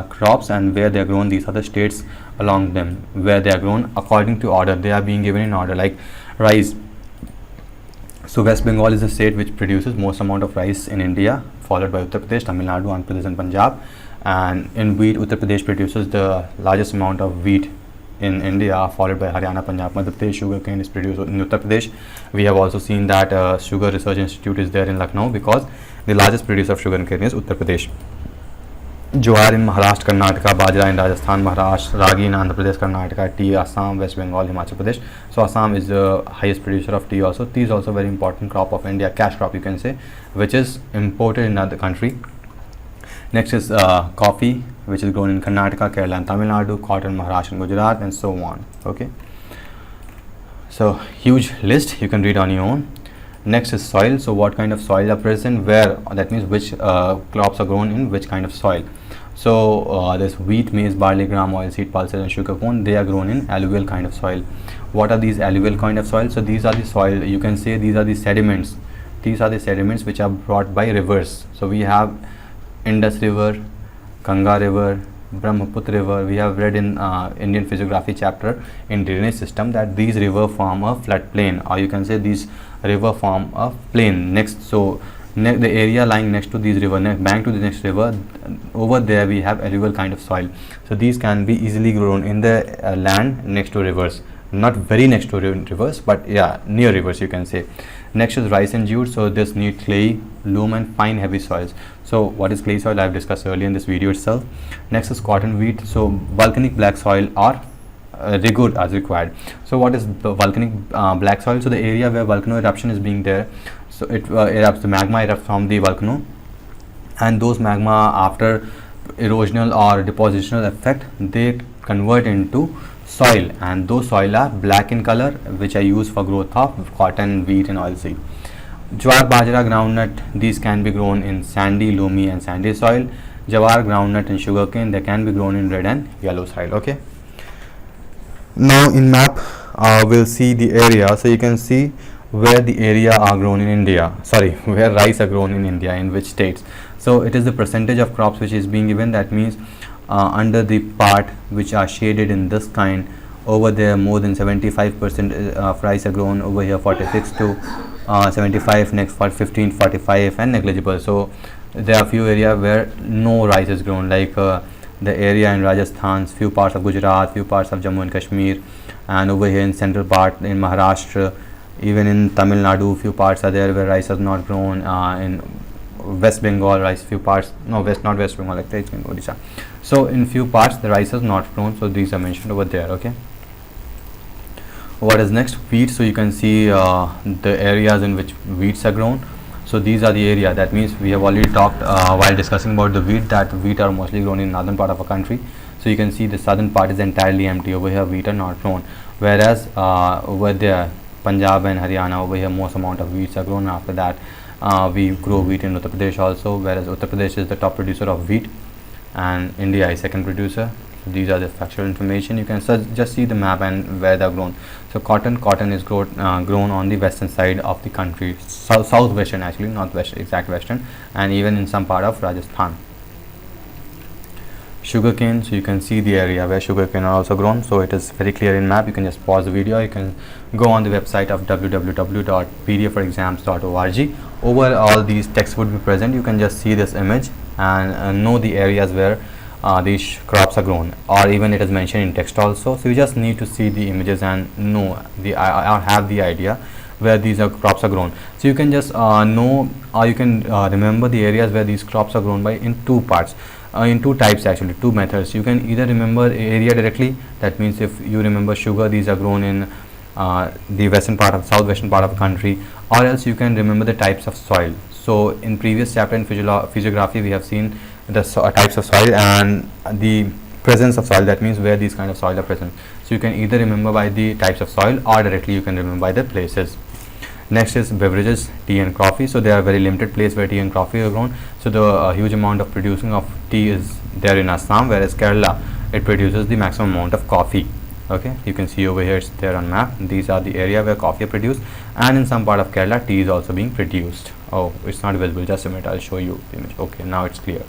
crops and where they are grown. These are the states along them where they are grown according to order. They are being given in order, like rice. So West Bengal is the state which produces most amount of rice in India, followed by Uttar Pradesh, Tamil Nadu, Andhra Pradesh and Punjab. And in wheat, Uttar Pradesh produces the largest amount of wheat in India, followed by Haryana, Punjab, Madhya Pradesh. Sugarcane is produced in Uttar Pradesh. We have also seen that Sugar Research Institute is there in Lucknow, because the largest producer of sugarcane is Uttar Pradesh. Jowar in Maharashtra, Karnataka, Bajra in Rajasthan, Maharashtra, Ragi in Andhra Pradesh, Karnataka, tea, Assam, West Bengal, Himachal Pradesh. So Assam is the highest producer of tea also. Tea is also very important crop of India, cash crop you can say, which is imported in another country. Next is coffee, which is grown in Karnataka, Kerala and Tamil Nadu, cotton, Maharashtra and Gujarat, and so on. Okay, so huge list, you can read on your own. Next is soil. So what kind of soil are present where, that means which crops are grown in which kind of soil. So there's wheat, maize, barley, gram, oilseed, pulses and sugarcane. They are grown in alluvial kind of soil. What are these alluvial kind of soil? So these are the soil, you can say these are the sediments. These are the sediments which are brought by rivers. So we have Indus River, Ganga River, Brahmaputra River. We have read in Indian physiography chapter in drainage system that these river form a flood plain, or you can say these river form a plain. Next, so the area lying next to these river, bank to the next river, over there we have alluvial kind of soil. So these can be easily grown in the land next to rivers, not very next to rivers, but yeah, near rivers you can say. Next is rice and jute. So this need clay, loam and fine heavy soils. So what is clay soil? I have discussed earlier in this video itself. Next is cotton, wheat. So volcanic black soil or rigor as required. So what is the volcanic black soil? So the area where volcano eruption is being there, so it erupts, the magma erupts from the volcano, and those magma after erosional or depositional effect, they convert into soil, and those soil are black in color, which are used for growth of cotton, wheat and oilseed. Jowar, bajra, groundnut, these can be grown in sandy, loamy and sandy soil. Jawar, groundnut and sugarcane, they can be grown in red and yellow soil. Okay. Now in map, we'll see the area. So you can see where the area are grown in India. Sorry, where rice are grown in India, in which states. So it is the percentage of crops which is being given. That means under the part which are shaded in this kind, over there more than 75% of rice are grown. Over here 46 to 75, next for 15, 45 and negligible. So there are few area where no rice is grown, like the area in Rajasthan, few parts of Gujarat, few parts of Jammu and Kashmir, and over here in central part in Maharashtra, even in Tamil Nadu, few parts are there where rice is not grown. In West Bengal, rice few parts, no, not West Bengal, like Odisha. So in few parts the rice is not grown. So these are mentioned over there. Okay. What is next? Wheat. So you can see the areas in which wheats are grown. So these are the area. That means we have already talked while discussing about the wheat, that wheat are mostly grown in northern part of a country. So you can see the southern part is entirely empty. Over here wheat are not grown, whereas over there Punjab and Haryana, over here most amount of wheats are grown. After that we grow wheat in Uttar Pradesh also, whereas Uttar Pradesh is the top producer of wheat and India is second producer. So these are the factual information. You can just see the map and where they are grown. So cotton is grown on the western side of the country, southwestern actually, not west, exact western, and even in some part of Rajasthan. Sugarcane, so you can see the area where sugarcane are also grown. So it is very clear in map. You can just pause the video. You can go on the website of www.pdforexams.org. Over all these texts would be present. You can just see this image and know the areas where these crops are grown, or even it is mentioned in text also. So you just need to see the images and know the or have the idea where these crops are grown. So you can just know, or you can remember the areas where these crops are grown by in two parts. In two types actually, two methods. You can either remember area directly. That means if you remember sugar, these are grown in the western part of southwestern part of the country, or else you can remember the types of soil. So in previous chapter in physiography we have seen the types of soil and the presence of soil. That means where these kind of soil are present. So you can either remember by the types of soil, or directly you can remember by the places. Next is beverages, tea and coffee. So there are very limited place where tea and coffee are grown. So the huge amount of producing of tea is there in Assam, whereas Kerala, it produces the maximum amount of coffee. Okay, you can see over here it's there on map. These are the area where coffee are produced, and in some part of Kerala tea is also being produced. Oh, it's not visible, just a minute, I'll show you the image. Okay, now it's clear.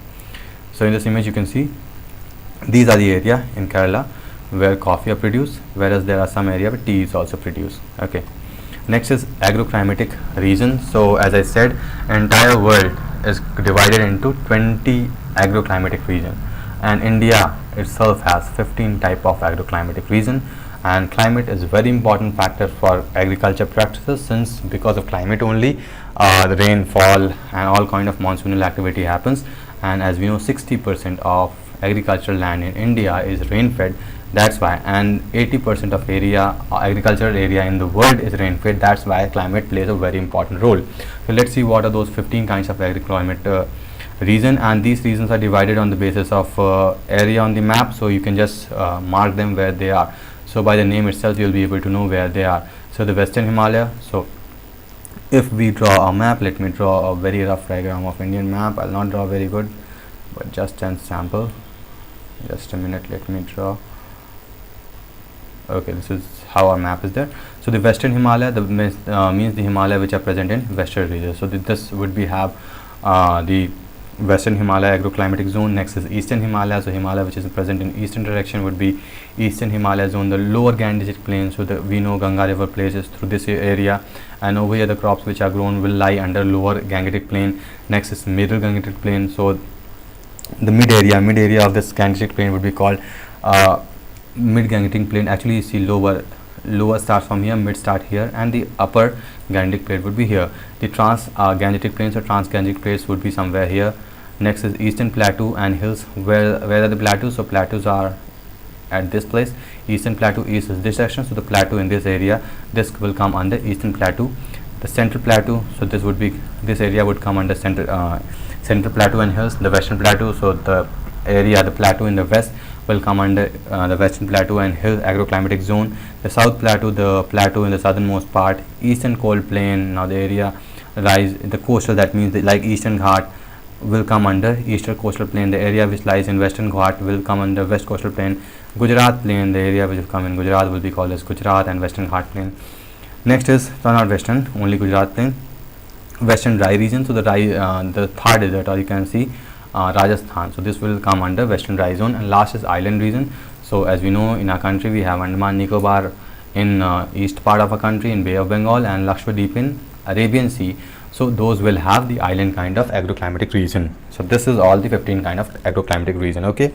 So in this image you can see these are the area in Kerala where coffee are produced, whereas there are some area where tea is also produced. Okay. Next is agroclimatic region. So as I said, entire world is divided into 20 agroclimatic region, and India itself has 15 type of agroclimatic region. And climate is very important factor for agriculture practices, since because of climate only the rainfall and all kind of monsoonal activity happens. And as we know, 60% of agricultural land in India is rain fed. That's why, and 80% of area agricultural area in the world is rain fed. That's why climate plays a very important role. So let's see what are those 15 kinds of agroclimate region, and these regions are divided on the basis of area on the map. So you can just mark them where they are. So by the name itself you'll be able to know where they are. So the Western Himalaya. So if we draw a map, let me draw a very rough diagram of Indian map. I'll not draw very good, but just an sample. Just a minute, let me draw. Okay, this is how our map is there. So the Western Himalaya, means the Himalaya which are present in western region. So this would be have the Western Himalaya agroclimatic zone. Next is Eastern Himalaya. So Himalaya which is present in eastern direction would be Eastern Himalaya zone. The lower Gangetic plain, so we know Ganga river plays through this area, and over here the crops which are grown will lie under lower Gangetic plain. Next is middle Gangetic plain. So the mid area of this Gangetic plain would be called mid Gangetic plain. Actually you see lower starts from here, mid start here, and the upper Gangetic plate would be here. The trans Gangetic plains or trans Gangetic plates would be somewhere here. Next is Eastern Plateau and hills. Where are the plateaus? So plateaus are at this place. Eastern Plateau east is this section, so the plateau in this area, this will come under Eastern Plateau. The Central Plateau, so this area would come under Central Plateau and hills. The Western Plateau, so the plateau in the west will come under the Western Plateau and Hill Agroclimatic Zone. The South Plateau, the plateau in the southernmost part, Eastern Cold Plain, now the area lies the coastal, that means like Eastern Ghat will come under Eastern Coastal Plain. The area which lies in Western Ghat will come under West Coastal Plain. Gujarat Plain, the area which will come in Gujarat will be called as Gujarat and Western Ghat Plain. Next is not Western, only Gujarat Plain. Western dry region, so the Thar desert, or you can see Rajasthan, so this will come under Western dry zone. And last is island region. So as we know, in our country we have Andaman Nicobar in east part of our country, in Bay of Bengal, and Lakshadweep in Arabian Sea. So those will have the island kind of agroclimatic region. So this is all the 15 kind of agroclimatic region. Okay,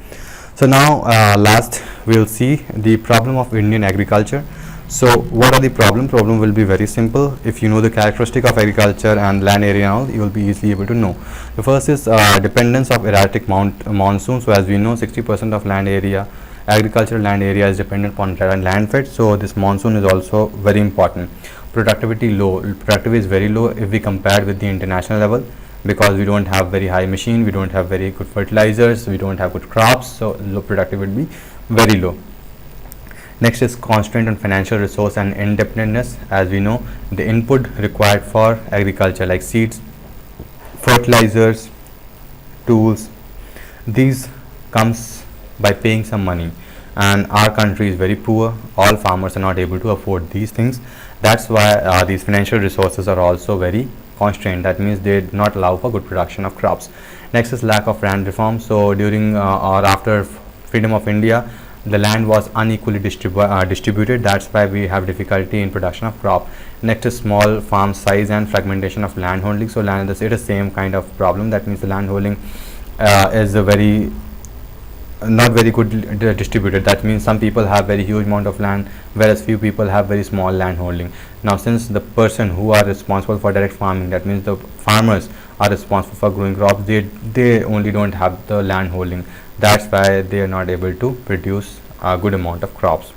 so now last we will see the problem of Indian agriculture. So what are the problem will be very simple. If you know the characteristic of agriculture and land area now, you will be easily able to know. The first is dependence of erratic monsoon. So as we know, 60% of land area, agricultural land area, is dependent upon landfed. So this monsoon is also very important. Productivity low. Productivity is very low if we compare with the international level, because we don't have very high machine, we don't have very good fertilizers, we don't have good crops, so low productivity will be very low. Next is constraint on financial resource and indebtedness. As we know, the input required for agriculture like seeds, fertilizers, tools, these comes by paying some money, and our country is very poor. All farmers are not able to afford these things. That's why these financial resources are also very constrained. That means they do not allow for good production of crops. Next is lack of land reform. So during or after freedom of India, the land was unequally distributed. That's why we have difficulty in production of crop. Next is small farm size and fragmentation of land holding. So land, it is same kind of problem. That means the land holding is a very not very good distributed. That means some people have very huge amount of land, whereas few people have very small land holding. Now since the person who are responsible for direct farming, that means the farmers are responsible for growing crops, they only don't have the land holding. That's why they are not able to produce a good amount of crops.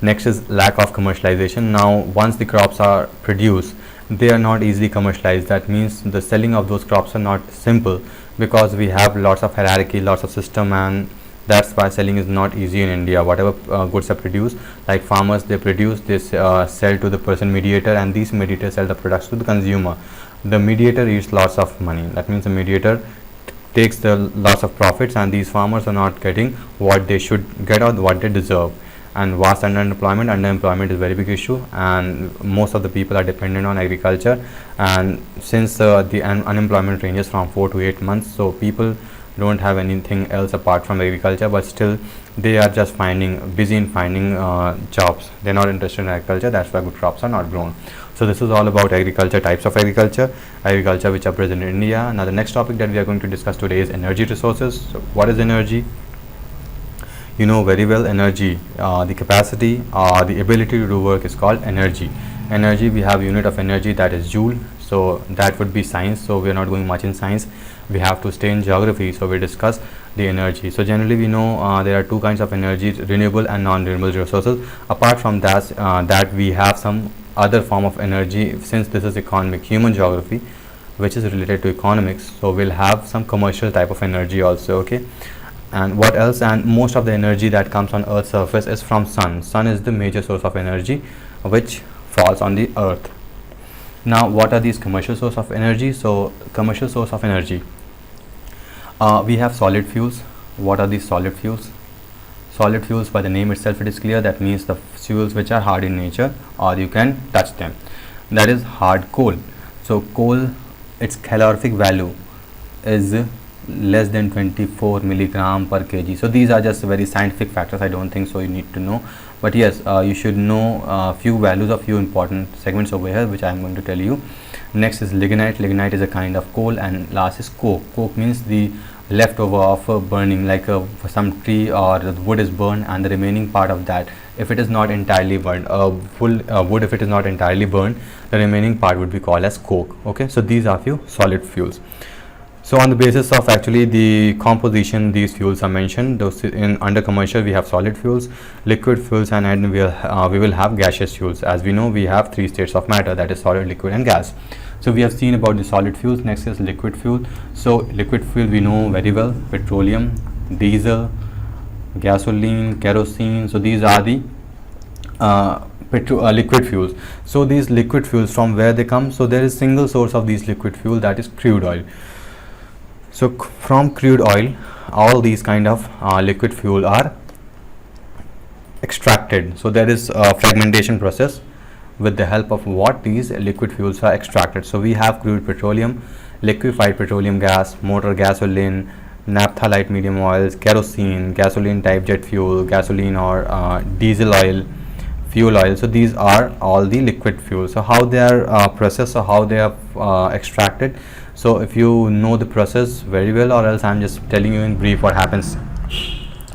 Next is lack of commercialization. Now once the crops are produced, they are not easily commercialized. That means the selling of those crops are not simple, because we have lots of hierarchy, lots of system, and that's why selling is not easy in India. Whatever goods are produced, like farmers, they produce this, sell to the person mediator, and these mediators sell the products to the consumer. The mediator eats lots of money. That means the mediator takes the lots of profits, and these farmers are not getting what they should get or what they deserve. And vast underemployment is very big issue, and most of the people are dependent on agriculture. And since the unemployment ranges from 4 to 8 months, so people don't have anything else apart from agriculture, but still they are just busy in finding jobs. They're not interested in agriculture. That's why good crops are not grown. So this is all about agriculture, types of agriculture which are present in India. Now the next topic that we are going to discuss today is energy resources. So what is energy? You know very well, energy, the capacity, the ability to do work is called energy. Energy, we have unit of energy, that is joule. So that would be science. So we are not going much in science. We have to stay in geography. So we discuss the energy. So generally we know there are two kinds of energy, renewable and non-renewable resources. Apart from that we have some other form of energy. Since this is economic, human geography, which is related to economics, so we'll have some commercial type of energy also. Okay. And what else? And most of the energy that comes on Earth's surface is from sun. Sun is the major source of energy which falls on the Earth. Now what are these commercial source of energy? So commercial source of energy, we have solid fuels. What are these solid fuels? Solid fuels, by the name itself it is clear, that means the fuels which are hard in nature or you can touch them. That is hard coal. So coal, its calorific value is less than 24 milligram per kg. So these are just very scientific factors. I don't think so you need to know, but yes, you should know few values of few important segments over here, which I am going to tell you. Next is lignite. Lignite is a kind of coal, and last is coke. Coke means the leftover of burning, like some tree or wood is burned, and the remaining part of that, if it is not entirely burned, wood, if it is not entirely burned, the remaining part would be called as coke. Okay, so these are few solid fuels. So on the basis of actually the composition, these fuels are mentioned. Those under commercial we have solid fuels, liquid fuels, and we will have gaseous fuels. As we know, we have three states of matter, that is solid, liquid and gas. So we have seen about the solid fuels. Next is liquid fuel. So liquid fuel we know very well: petroleum, diesel, gasoline, kerosene. So these are the liquid fuels. So these liquid fuels, from where they come? So there is single source of these liquid fuel, that is crude oil. So from crude oil, all these kind of liquid fuel are extracted. So there is a fragmentation process with the help of what these liquid fuels are extracted. So we have crude petroleum, liquefied petroleum gas, motor gasoline, naphtha light medium oils, kerosene, gasoline type jet fuel, gasoline or diesel oil, fuel oil. So these are all the liquid fuels. So how they are processed, or how they are extracted. So if you know the process very well, or else I'm just telling you in brief what happens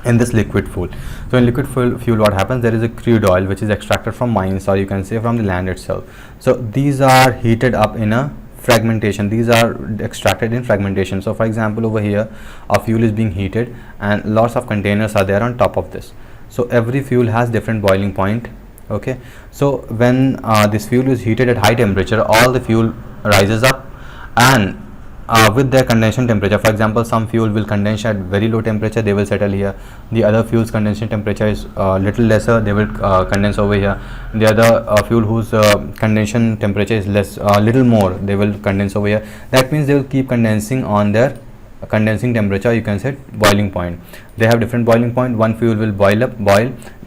in this liquid fuel. So in liquid fuel what happens, there is a crude oil which is extracted from mines, or you can say from the land itself. So these are heated up in a fragmentation. These are extracted in fragmentation. So for example, over here a fuel is being heated and lots of containers are there on top of this. So every fuel has different boiling point. Okay, so when this fuel is heated at high temperature, all the fuel rises up, and with their condensation temperature, for example, some fuel will condense at very low temperature, they will settle here. The other fuel's condensation temperature is little lesser, they will condense over here. The other fuel whose condensation temperature is less, little more, they will condense over here. That means they will keep condensing on their condensing temperature, you can say boiling point. They have different boiling point. One fuel will boil,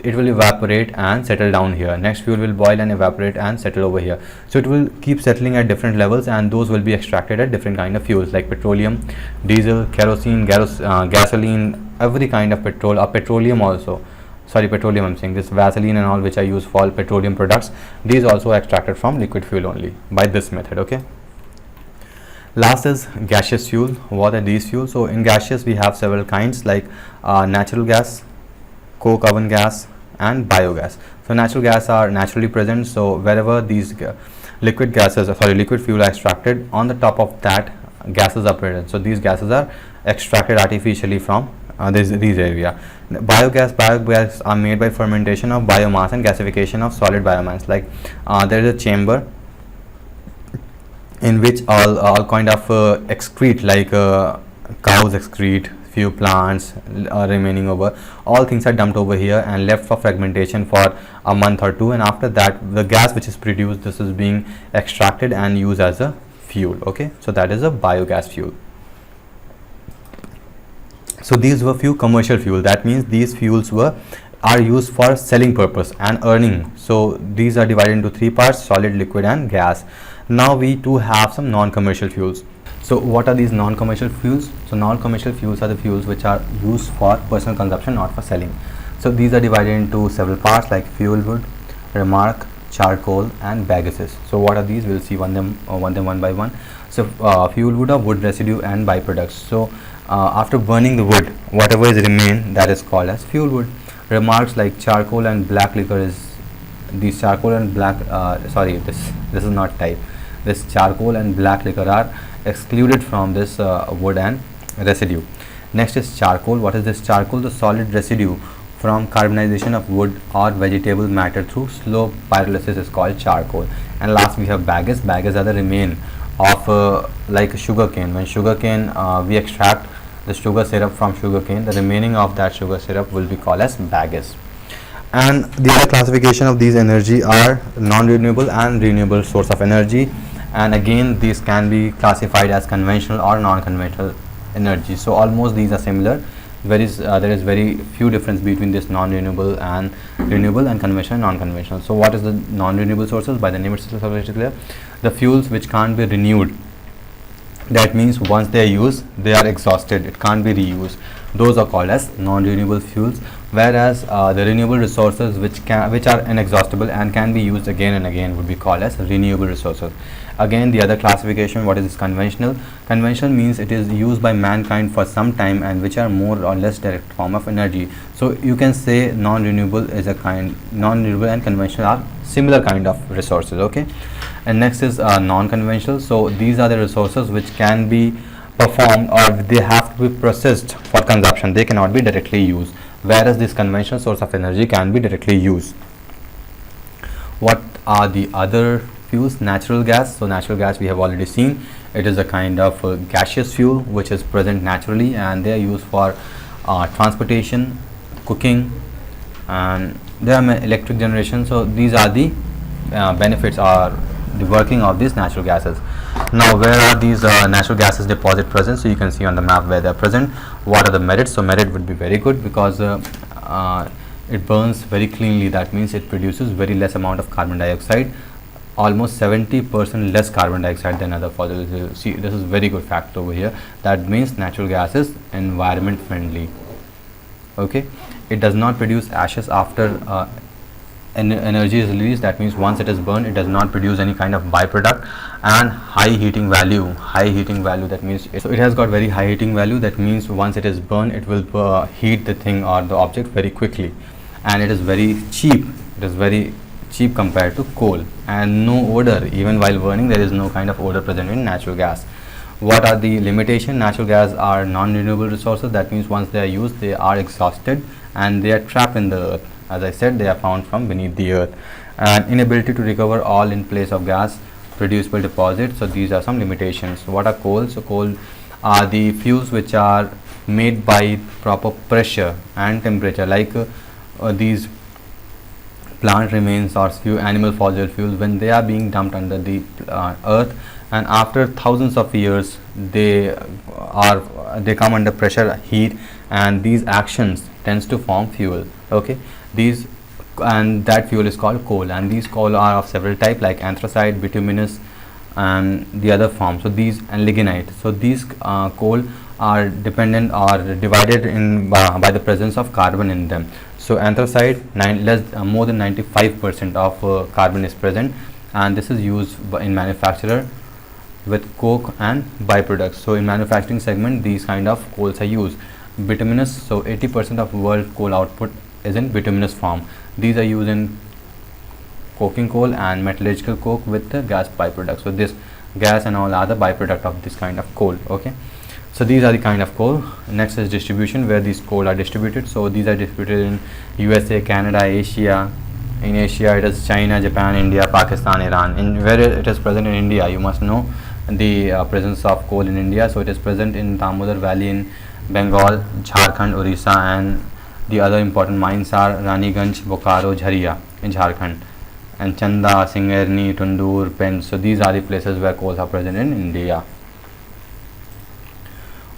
it will evaporate and settle down here. Next fuel will boil and evaporate and settle over here. So it will keep settling at different levels, and those will be extracted at different kind of fuels like petroleum, diesel, kerosene, gasoline, every kind of petrol, or petroleum also. Sorry, petroleum I'm saying, this Vaseline and all which I use for petroleum products, these also extracted from liquid fuel only by this method. Okay. Last is gaseous fuel. What are these fuels? So in gaseous we have several kinds like natural gas, coke oven gas, and biogas. So natural gas are naturally present. So wherever these liquid fuel are extracted, on the top of that gases are present. So these gases are extracted artificially from these area. Biogas are made by fermentation of biomass and gasification of solid biomass. Like there is a chamber in which all kind of excrete, like cows excrete, few plants are remaining over, all things are dumped over here and left for fragmentation for a month or two, and after that the gas which is produced, this is being extracted and used as a fuel. Okay, so that is a biogas fuel. So these were few commercial fuel, that means these fuels are used for selling purpose and earning. So these are divided into three parts: solid, liquid, and gas. Now we too have some non-commercial fuels. So what are these non-commercial fuels? So non-commercial fuels are the fuels which are used for personal consumption, not for selling. So these are divided into several parts like fuel wood, remark, charcoal, and bagases. So what are these? We'll see one by one. So fuel wood are wood residue and byproducts. So after burning the wood, whatever is remain, that is called as fuel wood. Remarks like charcoal and black liquor is these charcoal and black this is not type. This charcoal and black liquor are excluded from this wood and residue. Next is charcoal. What is this charcoal? The solid residue from carbonization of wood or vegetable matter through slow pyrolysis is called charcoal. And last we have bagasse. Bagasse are the remain of like sugar cane. When sugar cane we extract the sugar syrup from sugar cane, the remaining of that sugar syrup will be called as bagasse. And the other classification of these energy are non-renewable and renewable source of energy, and again these can be classified as conventional or non-conventional energy. So almost these are similar. There is very few difference between this non-renewable and renewable, and conventional and non-conventional. So what is the non-renewable sources? By the name itself is clear. The fuels which can't be renewed, that means once they are used they are exhausted, it can't be reused, those are called as non-renewable fuels. Whereas the renewable resources which are inexhaustible and can be used again and again would be called as renewable resources. Again, the other classification, what is this? Conventional. Conventional means it is used by mankind for some time and which are more or less direct form of energy. So you can say non-renewable is a kind, non-renewable and conventional are similar kind of resources. Okay, and next is non-conventional. So these are the resources which can be performed or they have to be processed for consumption, they cannot be directly used, whereas this conventional source of energy can be directly used. What are the other fuels? Natural gas. So natural gas we have already seen, it is a kind of gaseous fuel which is present naturally and they are used for transportation, cooking, and there are electric generation. So these are the benefits or the working of these natural gases. Now, where are these natural gases deposit present? So you can see on the map where they are present. What are the merits? So merit would be very good because it burns very cleanly. That means it produces very less amount of carbon dioxide, almost 70% less carbon dioxide than other fossil fuels. See, this is very good fact over here. That means natural gas is environment friendly. Okay, it does not produce ashes after energy is released. That means once it is burned, it does not produce any kind of byproduct. And high heating value, that means so it has got very high heating value. That means once it is burned, it will heat the thing or the object very quickly, and it is very cheap. It is very cheap compared to coal, and no odor. Even while burning, there is no kind of odor present in natural gas. What are the limitations? Natural gas are non-renewable resources. That means once they are used, they are exhausted and they are trapped in the earth. As I said, they are found from beneath the earth. And inability to recover all in place of gas producible deposit. So these are some limitations. What are coal? So coal are the fuels which are made by proper pressure and temperature, like these plant remains or few animal fossil fuels. When they are being dumped under the earth, and after thousands of years they come under pressure, heat, and these actions tends to form fuel. Okay, these and that fuel is called coal, and these coal are of several types like anthracite, bituminous, and the other form. So these and lignite. So these coal are dependent or divided in by the presence of carbon in them. So anthracite, more than 95% of carbon is present, and this is used in manufacturer with coke and byproducts. So in manufacturing segment, these kind of coals are used. Bituminous, so 80% of world coal output is in bituminous form. These are used in coking coal and metallurgical coke with the gas byproducts. So this gas and all are the byproduct of this kind of coal. Okay, so these are the kind of coal. Next is distribution, where these coal are distributed. So these are distributed in USA, Canada, Asia. In Asia, it is China, Japan, India, Pakistan, Iran. In where it is present in India, you must know the presence of coal in India. So it is present in Damodar Valley in Bengal, Jharkhand, Orissa, and the other important mines are Raniganj, Bokaro, Jharia in Jharkhand, and Chanda, Singarni, Tundur, Pench. So these are the places where coals are present in India.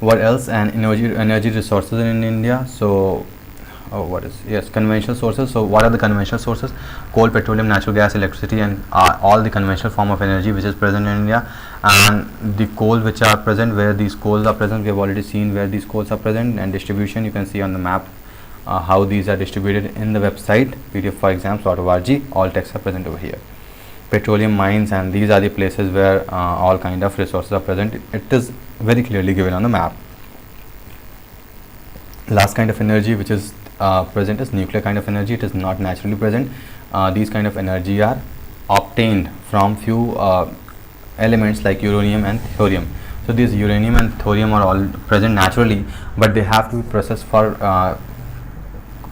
What else? And energy resources in India. So conventional sources. So what are the conventional sources? Coal, petroleum, natural gas, electricity, and all the conventional form of energy which is present in India. And the coal which are present, where these coals are present, we have already seen where these coals are present. And distribution, you can see on the map how these are distributed in the website pdf4exams.org. all texts are present over here. Petroleum mines, and these are the places where all kind of resources are present. It is very clearly given on the map. Last kind of energy which is present is nuclear kind of energy. It is not naturally present. These kind of energy are obtained from few elements like uranium and thorium. So these uranium and thorium are all present naturally, but they have to be processed for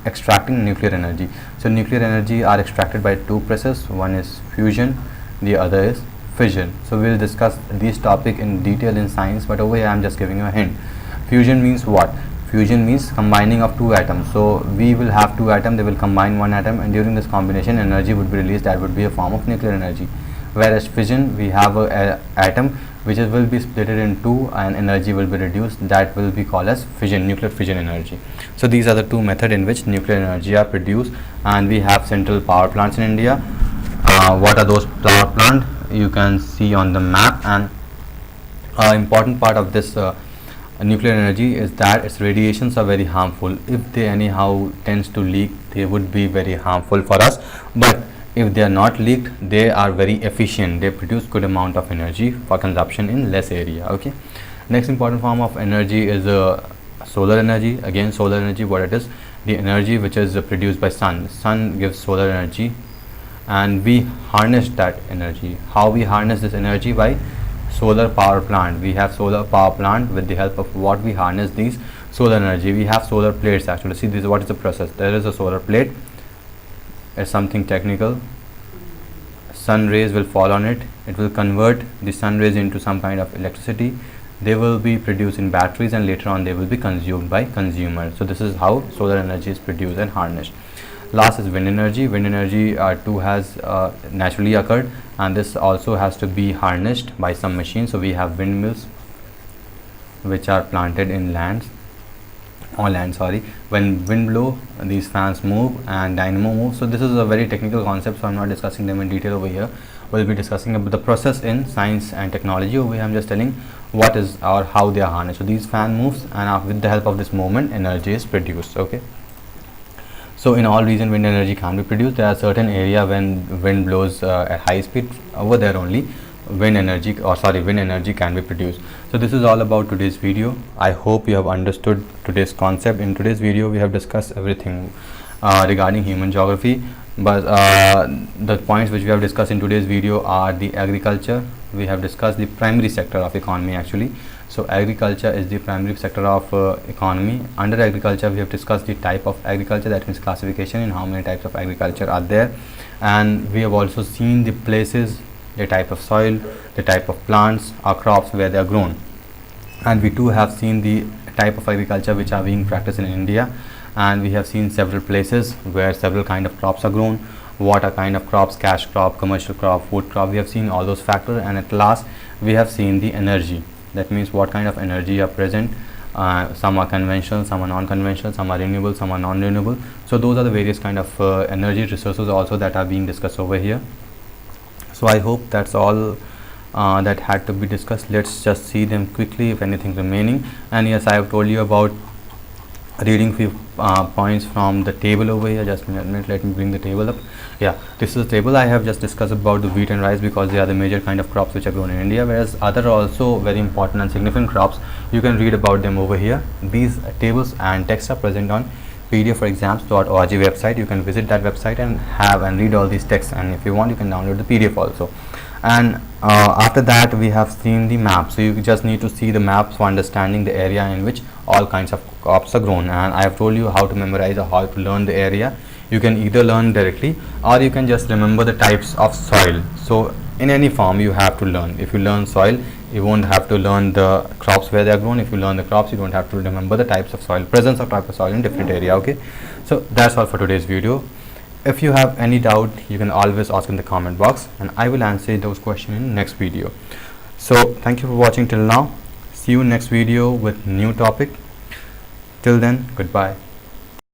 extracting nuclear energy. So nuclear energy are extracted by two processes. One is fusion, the other is fission. So we will discuss this topic in detail in science, but over here I am just giving you a hint. Fusion means what? Fusion means combining of two atoms. So we will have two atoms, they will combine one atom, and during this combination energy would be released. That would be a form of nuclear energy. Whereas fission, we have a atom which will be split in two and energy will be reduced. That will be called as fission, nuclear fission energy. So these are the two methods in which nuclear energy are produced, and we have central power plants in India. What are those power plants? You can see on the map, and important part of this nuclear energy is that its radiations are very harmful. If they anyhow tends to leak, they would be very harmful for us, but if they are not leaked, they are very efficient. They produce good amount of energy for consumption in less area. Okay, next important form of energy is solar energy. Again, solar energy, what it is? The energy which is produced by sun gives solar energy, and we harness that energy. How we harness this energy? By solar power plant. We have solar power plant. With the help of what we harness these solar energy, we have solar plates. Actually, see, this what is the process. There is a solar plate. It's something technical. Sun rays will fall on it. It will convert the sun rays into some kind of electricity. they will be produced in batteries, and later on they will be consumed by consumers. So this is how solar energy is produced and harnessed. Last is wind energy. Wind energy too has naturally occurred, and this also has to be harnessed by some machines. So we have windmills which are planted in lands on land, sorry. When wind blow, these fans move and dynamo moves. So this is a very technical concept, so I'm not discussing them in detail over here. We'll be discussing about the process in science and technology. Over here I'm just telling what is or how they are harnessed. So these fan moves, and with the help of this movement energy is produced. Okay, so in all region wind energy can be produced. There are certain area when wind blows at high speed, over there only wind energy can be produced. So this is all about today's video. I hope you have understood today's concept. In today's video we have discussed everything regarding human geography, but the points which we have discussed in today's video are the agriculture. We have discussed the primary sector of economy actually. So agriculture is the primary sector of economy. Under agriculture we have discussed the type of agriculture, that means classification in how many types of agriculture are there, and we have also seen the places, the type of soil, the type of plants or crops where they are grown, and we too have seen the type of agriculture which are being practiced in India, and we have seen several places where several kind of crops are grown, what are kind of crops, cash crop, commercial crop, food crop. We have seen all those factors, and at last we have seen the energy, that means what kind of energy are present. Some are conventional, some are non-conventional, some are renewable, some are non-renewable. So those are the various kind of energy resources also that are being discussed over here. So I hope that's all that had to be discussed. Let's just see them quickly if anything remaining. And yes, I have told you about reading few points from the table over here. Just a minute, let me bring the table up. Yeah, this is the table. I have just discussed about the wheat and rice because they are the major kind of crops which are grown in India, whereas other are also very important and significant crops. You can read about them over here. These tables and text are present on pdf4exams.org website. You can visit that website and have and read all these texts, and if you want you can download the PDF also. And after that we have seen the map. So you just need to see the maps for understanding the area in which all kinds of crops are grown, and I have told you how to memorize or how to learn the area. You can either learn directly or you can just remember the types of soil. So in any form you have to learn. If you learn soil, you won't have to learn the crops where they are grown. If you learn the crops, you don't have to remember the types of soil, presence of type of soil in different area. Okay, so that's all for today's video. If you have any doubt, you can always ask in the comment box, and I will answer those questions in next video. So thank you for watching till now. See you next video with new topic. Till then, goodbye.